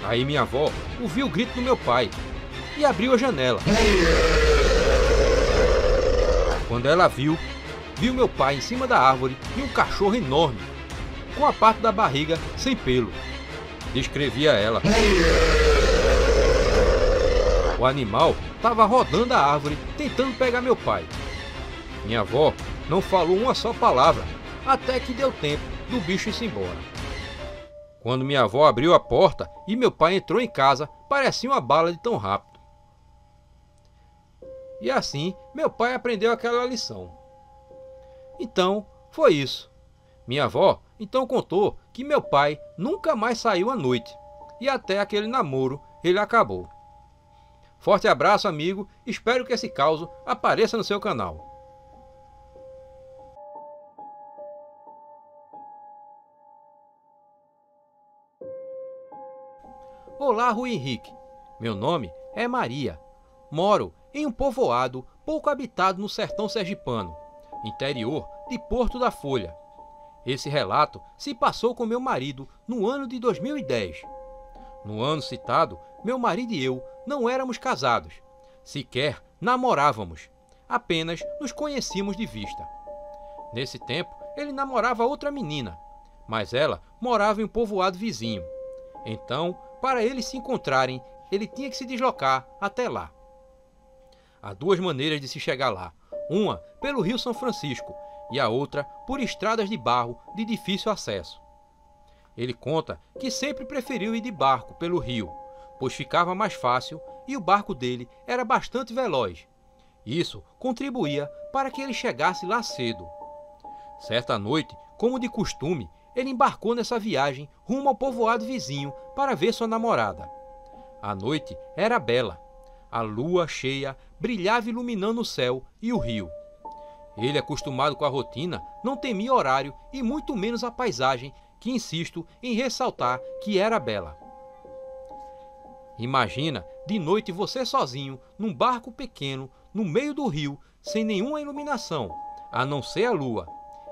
Aí minha avó ouviu o grito do meu pai e abriu a janela. Quando ela viu meu pai em cima da árvore e um cachorro enorme, com a parte da barriga sem pelo. Descrevia ela. O animal estava rodando a árvore tentando pegar meu pai. Minha avó não falou uma só palavra, até que deu tempo do bicho ir embora. Quando minha avó abriu a porta e meu pai entrou em casa, parecia uma bala de tão rápido. E assim, meu pai aprendeu aquela lição. Então, foi isso. Minha avó então contou que meu pai nunca mais saiu à noite, e até aquele namoro ele acabou. Forte abraço, amigo, espero que esse caso apareça no seu canal. Olá, Rui Henrique. Meu nome é Maria. Moro em um povoado pouco habitado no sertão sergipano, interior de Porto da Folha. Esse relato se passou com meu marido no ano de 2010. No ano citado, meu marido e eu não éramos casados, sequer namorávamos, apenas nos conhecíamos de vista. Nesse tempo, ele namorava outra menina, mas ela morava em um povoado vizinho. Então, para eles se encontrarem, ele tinha que se deslocar até lá. Há duas maneiras de se chegar lá, uma pelo Rio São Francisco e a outra por estradas de barro de difícil acesso. Ele conta que sempre preferiu ir de barco pelo rio, pois ficava mais fácil e o barco dele era bastante veloz. Isso contribuía para que ele chegasse lá cedo. Certa noite, como de costume, ele embarcou nessa viagem rumo ao povoado vizinho para ver sua namorada. A noite era bela. A lua cheia brilhava iluminando o céu e o rio. Ele, acostumado com a rotina, não temia horário e muito menos a paisagem, que insisto em ressaltar que era bela. Imagina, de noite você sozinho, num barco pequeno, no meio do rio, sem nenhuma iluminação, a não ser a lua.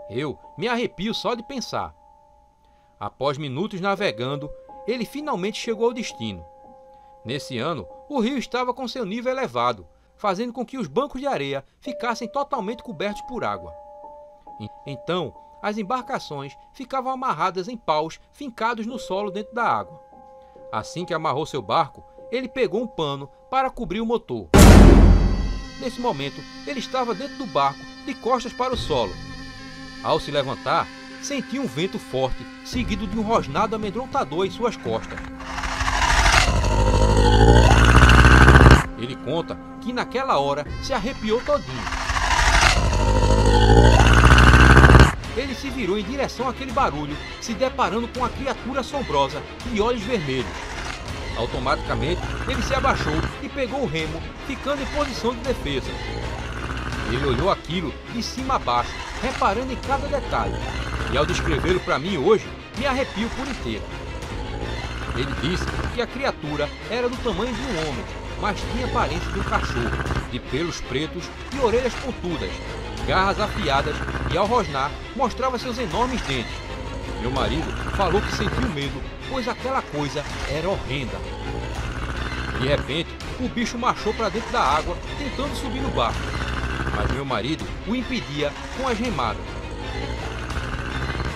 Eu me arrepio só de pensar. Após minutos navegando, ele finalmente chegou ao destino. Nesse ano, o rio estava com seu nível elevado, fazendo com que os bancos de areia ficassem totalmente cobertos por água. Então, as embarcações ficavam amarradas em paus fincados no solo dentro da água. Assim que amarrou seu barco, ele pegou um pano para cobrir o motor. Nesse momento, ele estava dentro do barco, de costas para o solo. Ao se levantar, sentiu um vento forte, seguido de um rosnado amedrontador em suas costas. Ele conta que naquela hora se arrepiou todinho. Ele se virou em direção àquele barulho, se deparando com uma criatura assombrosa e olhos vermelhos. Automaticamente, ele se abaixou e pegou o remo, ficando em posição de defesa. Ele olhou aquilo de cima a baixo, reparando em cada detalhe, e ao descrevê-lo para mim hoje, me arrepio por inteiro. Ele disse que a criatura era do tamanho de um homem, mas tinha aparência de um cachorro, de pelos pretos e orelhas pontudas, garras afiadas e ao rosnar mostrava seus enormes dentes. Meu marido falou que sentiu medo, pois aquela coisa era horrenda. De repente, o bicho marchou para dentro da água, tentando subir no barco, mas meu marido o impedia com as remadas.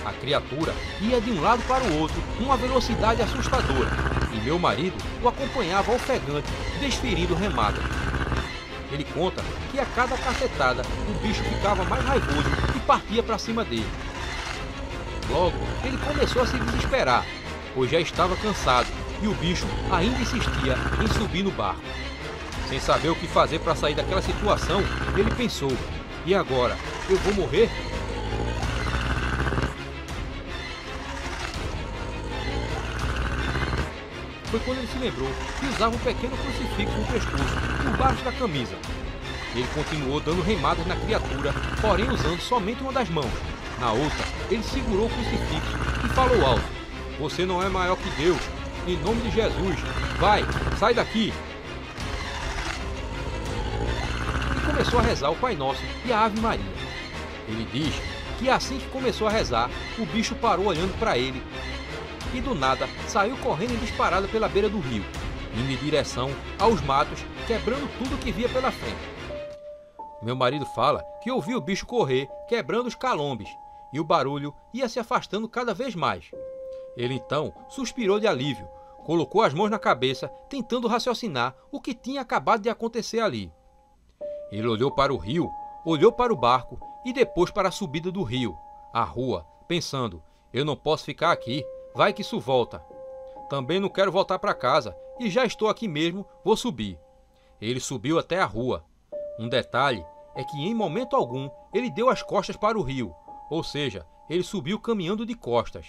A criatura ia de um lado para o outro numa velocidade assustadora, e meu marido o acompanhava ofegante, desferindo remadas. Ele conta que a cada cacetada o bicho ficava mais raivoso e partia para cima dele. Logo, ele começou a se desesperar, pois já estava cansado e o bicho ainda insistia em subir no barco. Sem saber o que fazer para sair daquela situação, ele pensou: e agora? Eu vou morrer? Foi quando ele se lembrou que usava um pequeno crucifixo no pescoço, por baixo da camisa. Ele continuou dando remadas na criatura, porém usando somente uma das mãos. Na outra, ele segurou o crucifixo e falou alto: "Você não é maior que Deus. Em nome de Jesus, vai, sai daqui!" E começou a rezar o Pai Nosso e a Ave Maria. Ele diz que assim que começou a rezar, o bicho parou olhando para ele e do nada saiu correndo em disparada pela beira do rio, indo em direção aos matos, quebrando tudo que via pela frente. Meu marido fala que ouviu o bicho correr, quebrando os calombes, e o barulho ia se afastando cada vez mais. Ele então suspirou de alívio, colocou as mãos na cabeça, tentando raciocinar o que tinha acabado de acontecer ali. Ele olhou para o rio, olhou para o barco e depois para a subida do rio, a rua, pensando: "Eu não posso ficar aqui, vai que isso volta. Também não quero voltar para casa e já estou aqui mesmo, vou subir." Ele subiu até a rua. Um detalhe é que em momento algum ele deu as costas para o rio, ou seja, ele subiu caminhando de costas.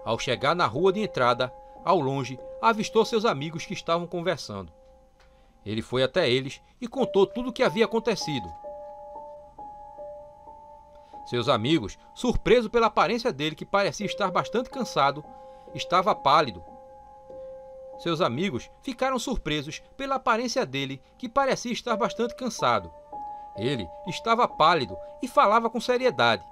Ao chegar na rua de entrada, ao longe, avistou seus amigos que estavam conversando. Ele foi até eles e contou tudo o que havia acontecido. Seus amigos, surpresos pela aparência dele, que parecia estar bastante cansado, estava pálido. Seus amigos ficaram surpresos pela aparência dele, que parecia estar bastante cansado. Ele estava pálido e falava com seriedade.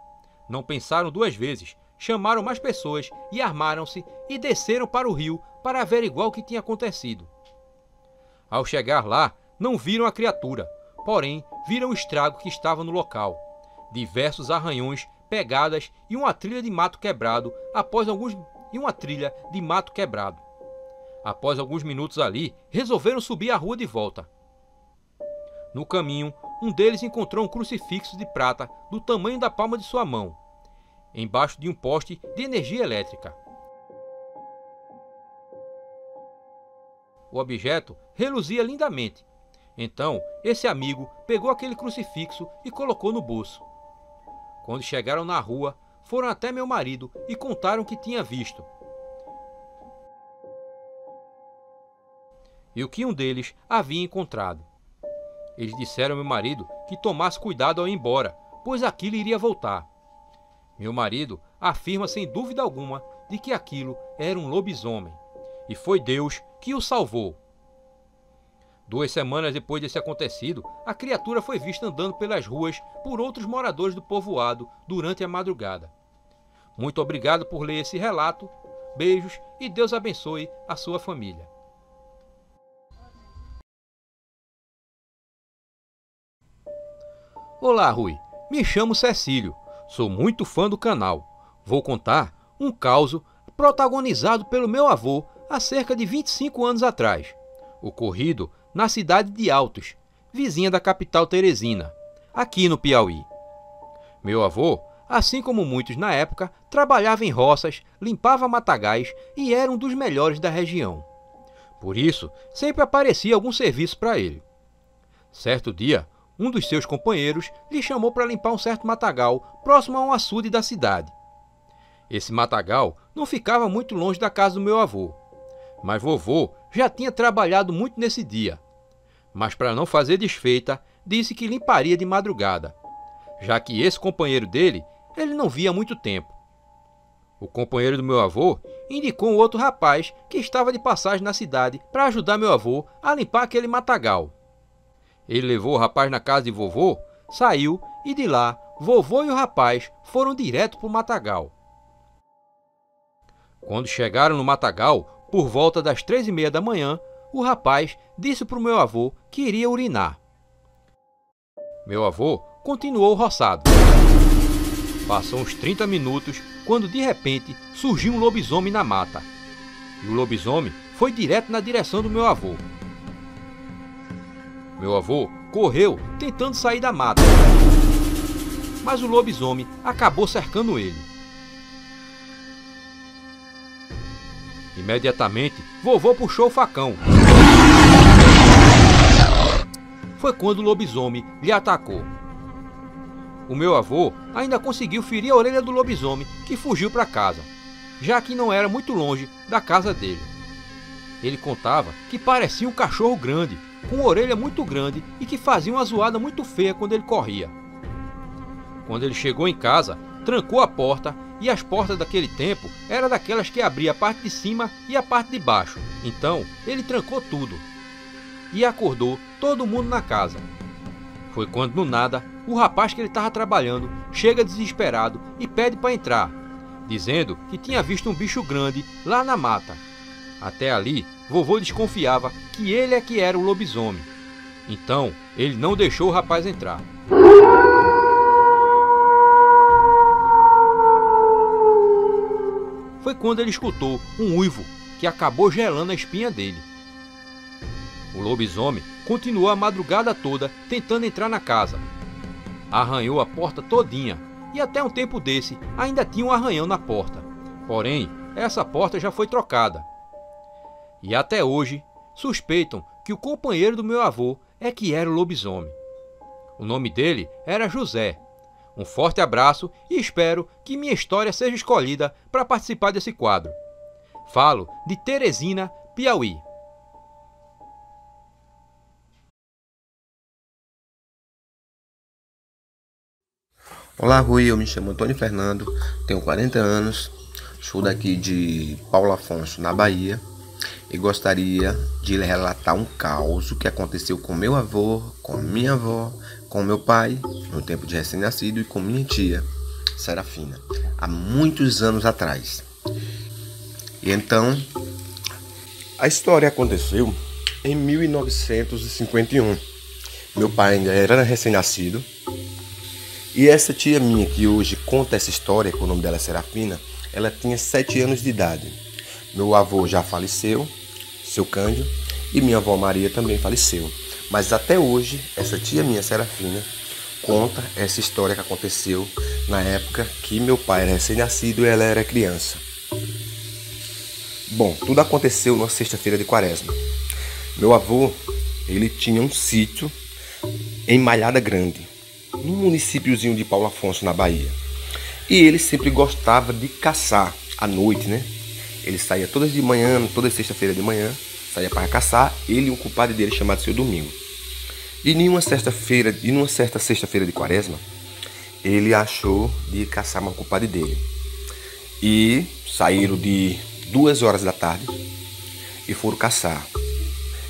Não pensaram duas vezes, chamaram mais pessoas e armaram-se e desceram para o rio para averiguar o que tinha acontecido. Ao chegar lá, não viram a criatura, porém viram o estrago que estava no local. Diversos arranhões, pegadas e uma trilha de mato quebrado após alguns minutos ali, resolveram subir a rua de volta. No caminho, um deles encontrou um crucifixo de prata do tamanho da palma de sua mão, embaixo de um poste de energia elétrica. O objeto reluzia lindamente. Então, esse amigo pegou aquele crucifixo e colocou no bolso. Quando chegaram na rua, foram até meu marido e contaram o que tinha visto. E o que um deles havia encontrado. Eles disseram ao meu marido que tomasse cuidado ao ir embora, pois aquilo iria voltar. Meu marido afirma sem dúvida alguma de que aquilo era um lobisomem, e foi Deus que o salvou. 2 semanas depois desse acontecido, a criatura foi vista andando pelas ruas por outros moradores do povoado durante a madrugada. Muito obrigado por ler esse relato, beijos e Deus abençoe a sua família. Olá, Rui. Me chamo Cecílio. Sou muito fã do canal. Vou contar um caso protagonizado pelo meu avô há cerca de 25 anos atrás, ocorrido na cidade de Altos, vizinha da capital Teresina, aqui no Piauí. Meu avô, assim como muitos na época, trabalhava em roças, limpava matagais e era um dos melhores da região. Por isso, sempre aparecia algum serviço para ele. Certo dia, um dos seus companheiros lhe chamou para limpar um certo matagal próximo a um açude da cidade. Esse matagal não ficava muito longe da casa do meu avô, mas vovô já tinha trabalhado muito nesse dia. Mas para não fazer desfeita, disse que limparia de madrugada, já que esse companheiro dele, ele não via há muito tempo. O companheiro do meu avô indicou um outro rapaz que estava de passagem na cidade para ajudar meu avô a limpar aquele matagal. Ele levou o rapaz na casa de vovô, saiu e de lá, vovô e o rapaz foram direto para o matagal. Quando chegaram no matagal, por volta das 3h30 da manhã, o rapaz disse para o meu avô que iria urinar. Meu avô continuou o roçado. Passou uns 30 minutos quando de repente surgiu um lobisomem na mata. E o lobisomem foi direto na direção do meu avô. Meu avô correu tentando sair da mata, mas o lobisomem acabou cercando ele. Imediatamente, vovô puxou o facão. Foi quando o lobisomem lhe atacou. O meu avô ainda conseguiu ferir a orelha do lobisomem, que fugiu para casa, já que não era muito longe da casa dele. Ele contava que parecia um cachorro grande, com uma orelha muito grande e que fazia uma zoada muito feia quando ele corria. Quando ele chegou em casa, trancou a porta, e as portas daquele tempo eram daquelas que abria a parte de cima e a parte de baixo. Então ele trancou tudo e acordou todo mundo na casa. Foi quando do nada o rapaz que ele estava trabalhando chega desesperado e pede para entrar, dizendo que tinha visto um bicho grande lá na mata. Até ali, vovô desconfiava que ele é que era o lobisomem. Então, ele não deixou o rapaz entrar. Foi quando ele escutou um uivo que acabou gelando a espinha dele. O lobisomem continuou a madrugada toda tentando entrar na casa. Arranhou a porta todinha e até um tempo desse ainda tinha um arranhão na porta. Porém, essa porta já foi trocada. E até hoje, suspeitam que o companheiro do meu avô é que era o lobisomem. O nome dele era José. Um forte abraço e espero que minha história seja escolhida para participar desse quadro. Falo de Teresina, Piauí. Olá, Rui, eu me chamo Antônio Fernando, tenho 40 anos, sou daqui de Paulo Afonso, na Bahia, e gostaria de relatar um caos que aconteceu com meu avô, com minha avó, com meu pai, no tempo de recém-nascido, e com minha tia, Serafina, há muitos anos atrás. E então, a história aconteceu em 1951. Meu pai ainda era recém-nascido, e essa tia minha, que hoje conta essa história, que o nome dela é Serafina, ela tinha 7 anos de idade. Meu avô já faleceu, seu Cândido, e minha avó Maria também faleceu. Mas até hoje, essa tia minha, Serafina, conta essa história que aconteceu na época que meu pai era recém-nascido e ela era criança. Bom, tudo aconteceu numa sexta-feira de quaresma. Meu avô, ele tinha um sítio em Malhada Grande, num municípiozinho de Paulo Afonso, na Bahia. E ele sempre gostava de caçar à noite, né? Ele saía todas de manhã, toda sexta-feira de manhã, saía para caçar, ele e um compadre dele chamado Seu Domingo. E numa certa sexta-feira de quaresma, ele achou de caçar uma compadre dele. E saíram de 2 horas da tarde e foram caçar.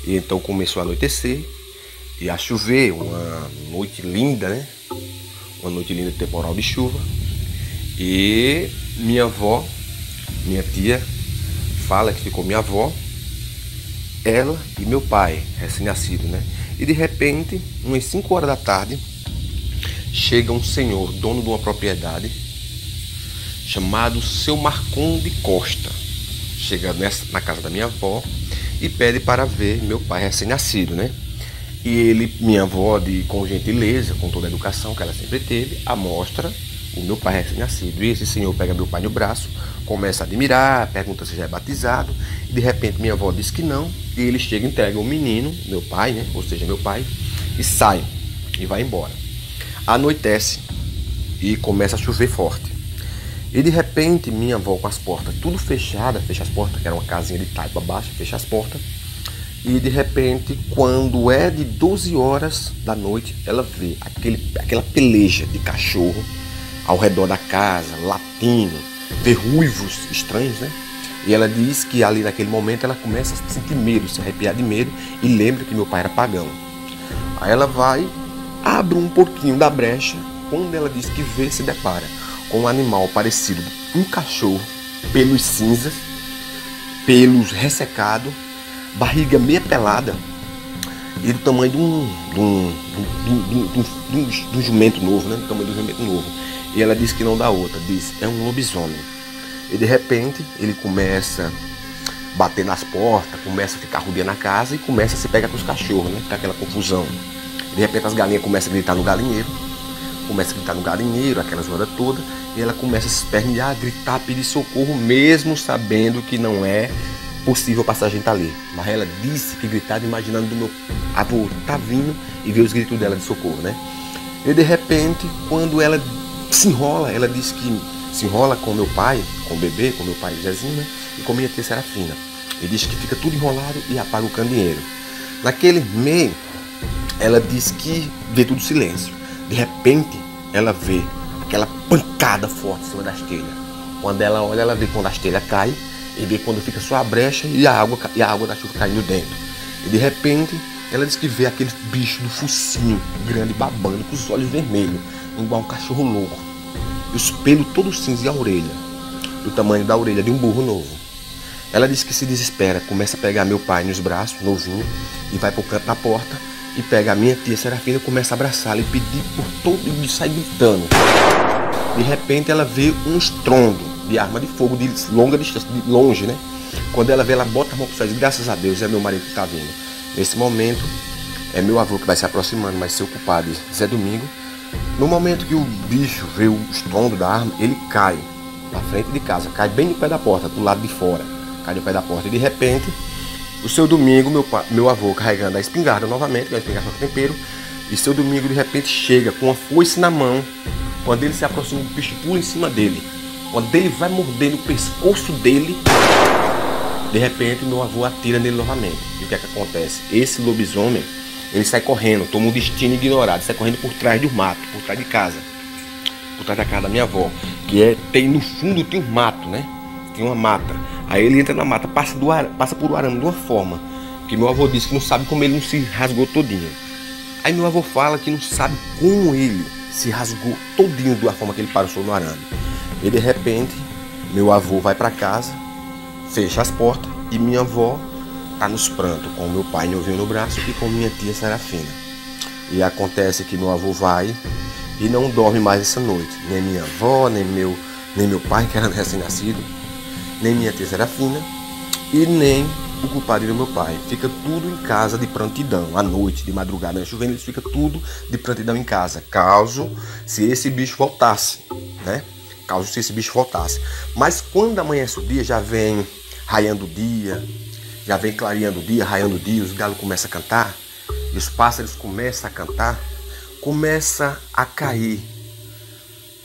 E então começou a anoitecer e a chover, uma noite linda, né? Uma noite linda, temporal de chuva. E minha avó, minha tia, fala que ficou minha avó, ela e meu pai, recém-nascido, né? E de repente, umas 5 horas da tarde, chega um senhor, dono de uma propriedade, chamado Seu Marcon de Costa. chega na casa da minha avó e pede para ver meu pai recém-nascido, né? E minha avó, com gentileza, com toda a educação que ela sempre teve, mostra o meu pai recém-nascido. E esse senhor pega meu pai no braço, começa a admirar, pergunta se já é batizado, e de repente minha avó diz que não, e ele chega e entrega o menino, meu pai, né? Ou seja, meu pai, e sai, e vai embora. Anoitece e começa a chover forte. E de repente minha avó, com as portas tudo fechadas, fecha as portas, que era uma casinha de taipa baixa, fecha as portas. E de repente, quando é de 12 horas da noite, ela vê aquela peleja de cachorro ao redor da casa, latindo, vê ruivos estranhos, né? E ela diz que ali naquele momento ela começa a sentir medo, se arrepiar de medo, e lembra que meu pai era pagão. Aí ela vai, abre um pouquinho da brecha, quando ela diz que vê, se depara com um animal parecido com um cachorro, pelos cinzas, pelos ressecados, barriga meia pelada e do tamanho de um jumento novo, né? Do tamanho de um jumento novo. E ela diz que não dá outra, diz, é um lobisomem. E de repente ele começa a bater nas portas, começa a ficar rodeando a casa e começa a se pegar com os cachorros, né? Fica aquela confusão. De repente as galinhas começam a gritar no galinheiro, aquelas horas todas, e ela começa a se espernear, gritar, pedir socorro, mesmo sabendo que não é possível passar a gente ali. Mas ela disse que gritava imaginando do meu avô tá vindo e ver os gritos dela de socorro, né? E de repente, quando ela se enrola, ela diz que se enrola com meu pai, com o bebê, com meu pai Zezinho, né? E com minha tia Serafina. E diz que fica tudo enrolado e apaga o candeeiro. Naquele meio, ela diz que vê tudo silêncio. De repente, ela vê aquela pancada forte em cima das telhas. Quando ela olha, ela vê quando as telhas caem e vê quando fica só a brecha e a água da chuva caindo dentro. E de repente, ela diz que vê aquele bicho do focinho grande babando, com os olhos vermelhos, igual um cachorro louco. E os pelos todos cinza e a orelha, do tamanho da orelha de um burro novo. Ela diz que se desespera, começa a pegar meu pai nos braços, novinho, e vai pro canto da porta, e pega a minha tia Serafina e começa a abraçá-la e pedir por todo e sai gritando. De repente ela vê um estrondo de arma de fogo de longa distância, de longe, né? Quando ela vê, ela bota a mão pro céu e diz, graças a Deus, é meu marido que tá vindo. Nesse momento, é meu avô que vai se aproximando, mas seu culpado, Zé Domingo. No momento que o bicho vê o estrondo da arma, ele cai na frente de casa, cai bem no pé da porta, do lado de fora, cai no pé da porta. E de repente, o seu Domingo, meu avô, carregando a espingarda novamente, que é a espingarda com tempero, e seu Domingo de repente chega com uma foice na mão. Quando ele se aproxima, o bicho pula em cima dele. Quando ele vai mordendo o pescoço dele, de repente meu avô atira nele novamente. E o que é que acontece? Esse lobisomem, ele sai correndo, toma um destino ignorado, sai correndo por trás do mato, por trás de casa, por trás da casa da minha avó, no fundo tem um mato, né? Tem uma mata. Aí ele entra na mata, passa por um arame de uma forma que meu avô disse que não sabe como ele não se rasgou todinho. Aí meu avô fala que não sabe como ele se rasgou todinho de uma forma que ele passou no arame. E de repente, meu avô vai para casa, fecha as portas e minha avó tá nos prantos, com meu pai novinho no braço e com minha tia Serafina. E acontece que meu avô vai e não dorme mais essa noite. Nem minha avó, nem meu pai, que era recém-nascido, nem minha tia Serafina e nem o culpado do meu pai. Fica tudo em casa de prontidão. À noite, de madrugada, né? Chovendo, fica tudo de prontidão em casa. Caso se esse bicho voltasse, né? Caso se esse bicho voltasse. Mas quando amanhece o dia, já vem raiando o dia, já vem clareando o dia, raiando o dia, os galos começam a cantar, e os pássaros começam a cantar, começa a cair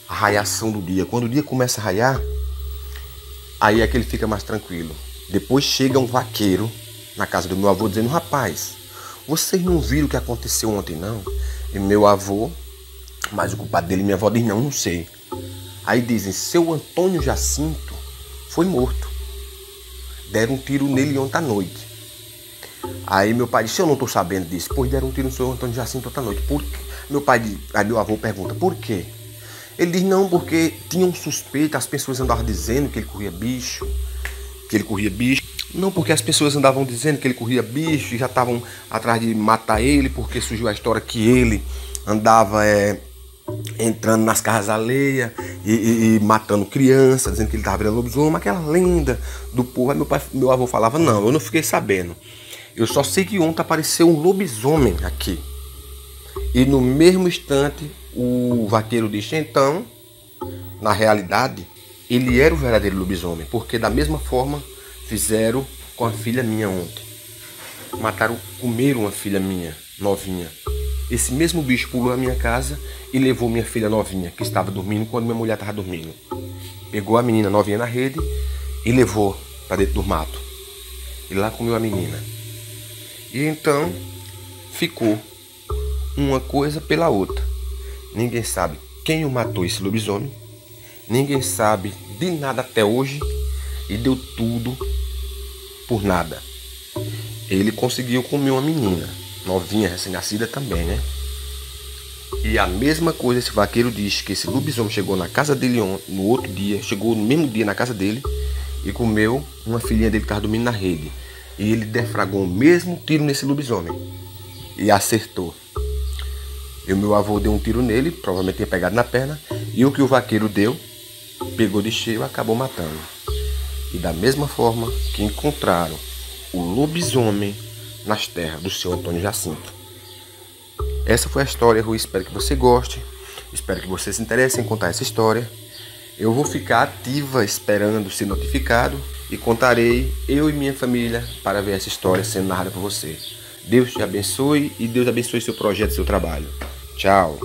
a raiação do dia. Quando o dia começa a raiar, aí é que ele fica mais tranquilo. Depois chega um vaqueiro na casa do meu avô dizendo, rapaz, vocês não viram o que aconteceu ontem não? E meu avô, mas o culpado dele, minha avó diz, não sei. Aí dizem, seu Antônio Jacinto foi morto. Deram um tiro nele ontem à noite. Aí meu pai disse, eu não estou sabendo disso. Pois deram um tiro no seu Antônio Jacinto ontem à noite. Por quê? Aí meu avô pergunta, por quê? Ele diz, não, porque tinham suspeita, as pessoas andavam dizendo que ele corria bicho. Não, porque as pessoas andavam dizendo que ele corria bicho e já estavam atrás de matar ele, porque surgiu a história que ele andava entrando nas casas alheias e matando crianças, dizendo que ele estava virando lobisomem, aquela lenda do povo. Aí meu avô falava, não, eu não fiquei sabendo. Eu só sei que ontem apareceu um lobisomem aqui. E no mesmo instante, o vaqueiro disse, então, na realidade, ele era o verdadeiro lobisomem, porque da mesma forma fizeram com a filha minha ontem. Mataram, comeram uma filha minha, novinha. Esse mesmo bicho pulou na minha casa e levou minha filha novinha, que estava dormindo quando minha mulher estava dormindo. Pegou a menina novinha na rede e levou para dentro do mato. E lá comeu a menina. E então ficou uma coisa pela outra. Ninguém sabe quem o matou, esse lobisomem. Ninguém sabe de nada até hoje. E deu tudo por nada. Ele conseguiu comer uma menina novinha, recém-nascida também, né? E a mesma coisa esse vaqueiro diz, que esse lobisomem chegou na casa dele no outro dia, chegou no mesmo dia na casa dele e comeu uma filhinha dele que estava dormindo na rede. E ele defragou o mesmo tiro nesse lobisomem e acertou. E o meu avô deu um tiro nele, provavelmente tinha pegado na perna, e o que o vaqueiro deu, pegou de cheio e acabou matando. E da mesma forma que encontraram o lobisomem nas terras do seu Antônio Jacinto. Essa foi a história, Rui. Espero que você goste. Espero que você se interesse em contar essa história. Eu vou ficar ativa esperando ser notificado e contarei eu e minha família para ver essa história sendo narrada por você. Deus te abençoe e Deus abençoe seu projeto, seu trabalho. Tchau.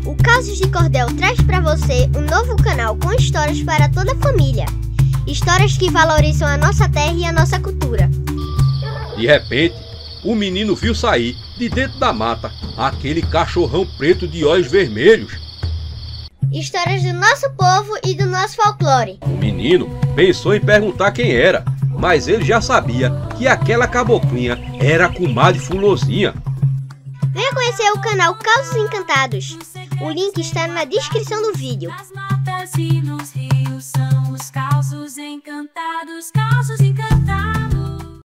O Causos de Cordel traz para você um novo canal com histórias para toda a família. Histórias que valorizam a nossa terra e a nossa cultura. De repente, o menino viu sair de dentro da mata aquele cachorrão preto de olhos vermelhos. Histórias do nosso povo e do nosso folclore. O menino pensou em perguntar quem era, mas ele já sabia que aquela caboclinha era a comadre Fulozinha. Venha conhecer o canal Causos Encantados. O link está na descrição do vídeo. Nas matas e nos rios são os causos encantados, causos encantados.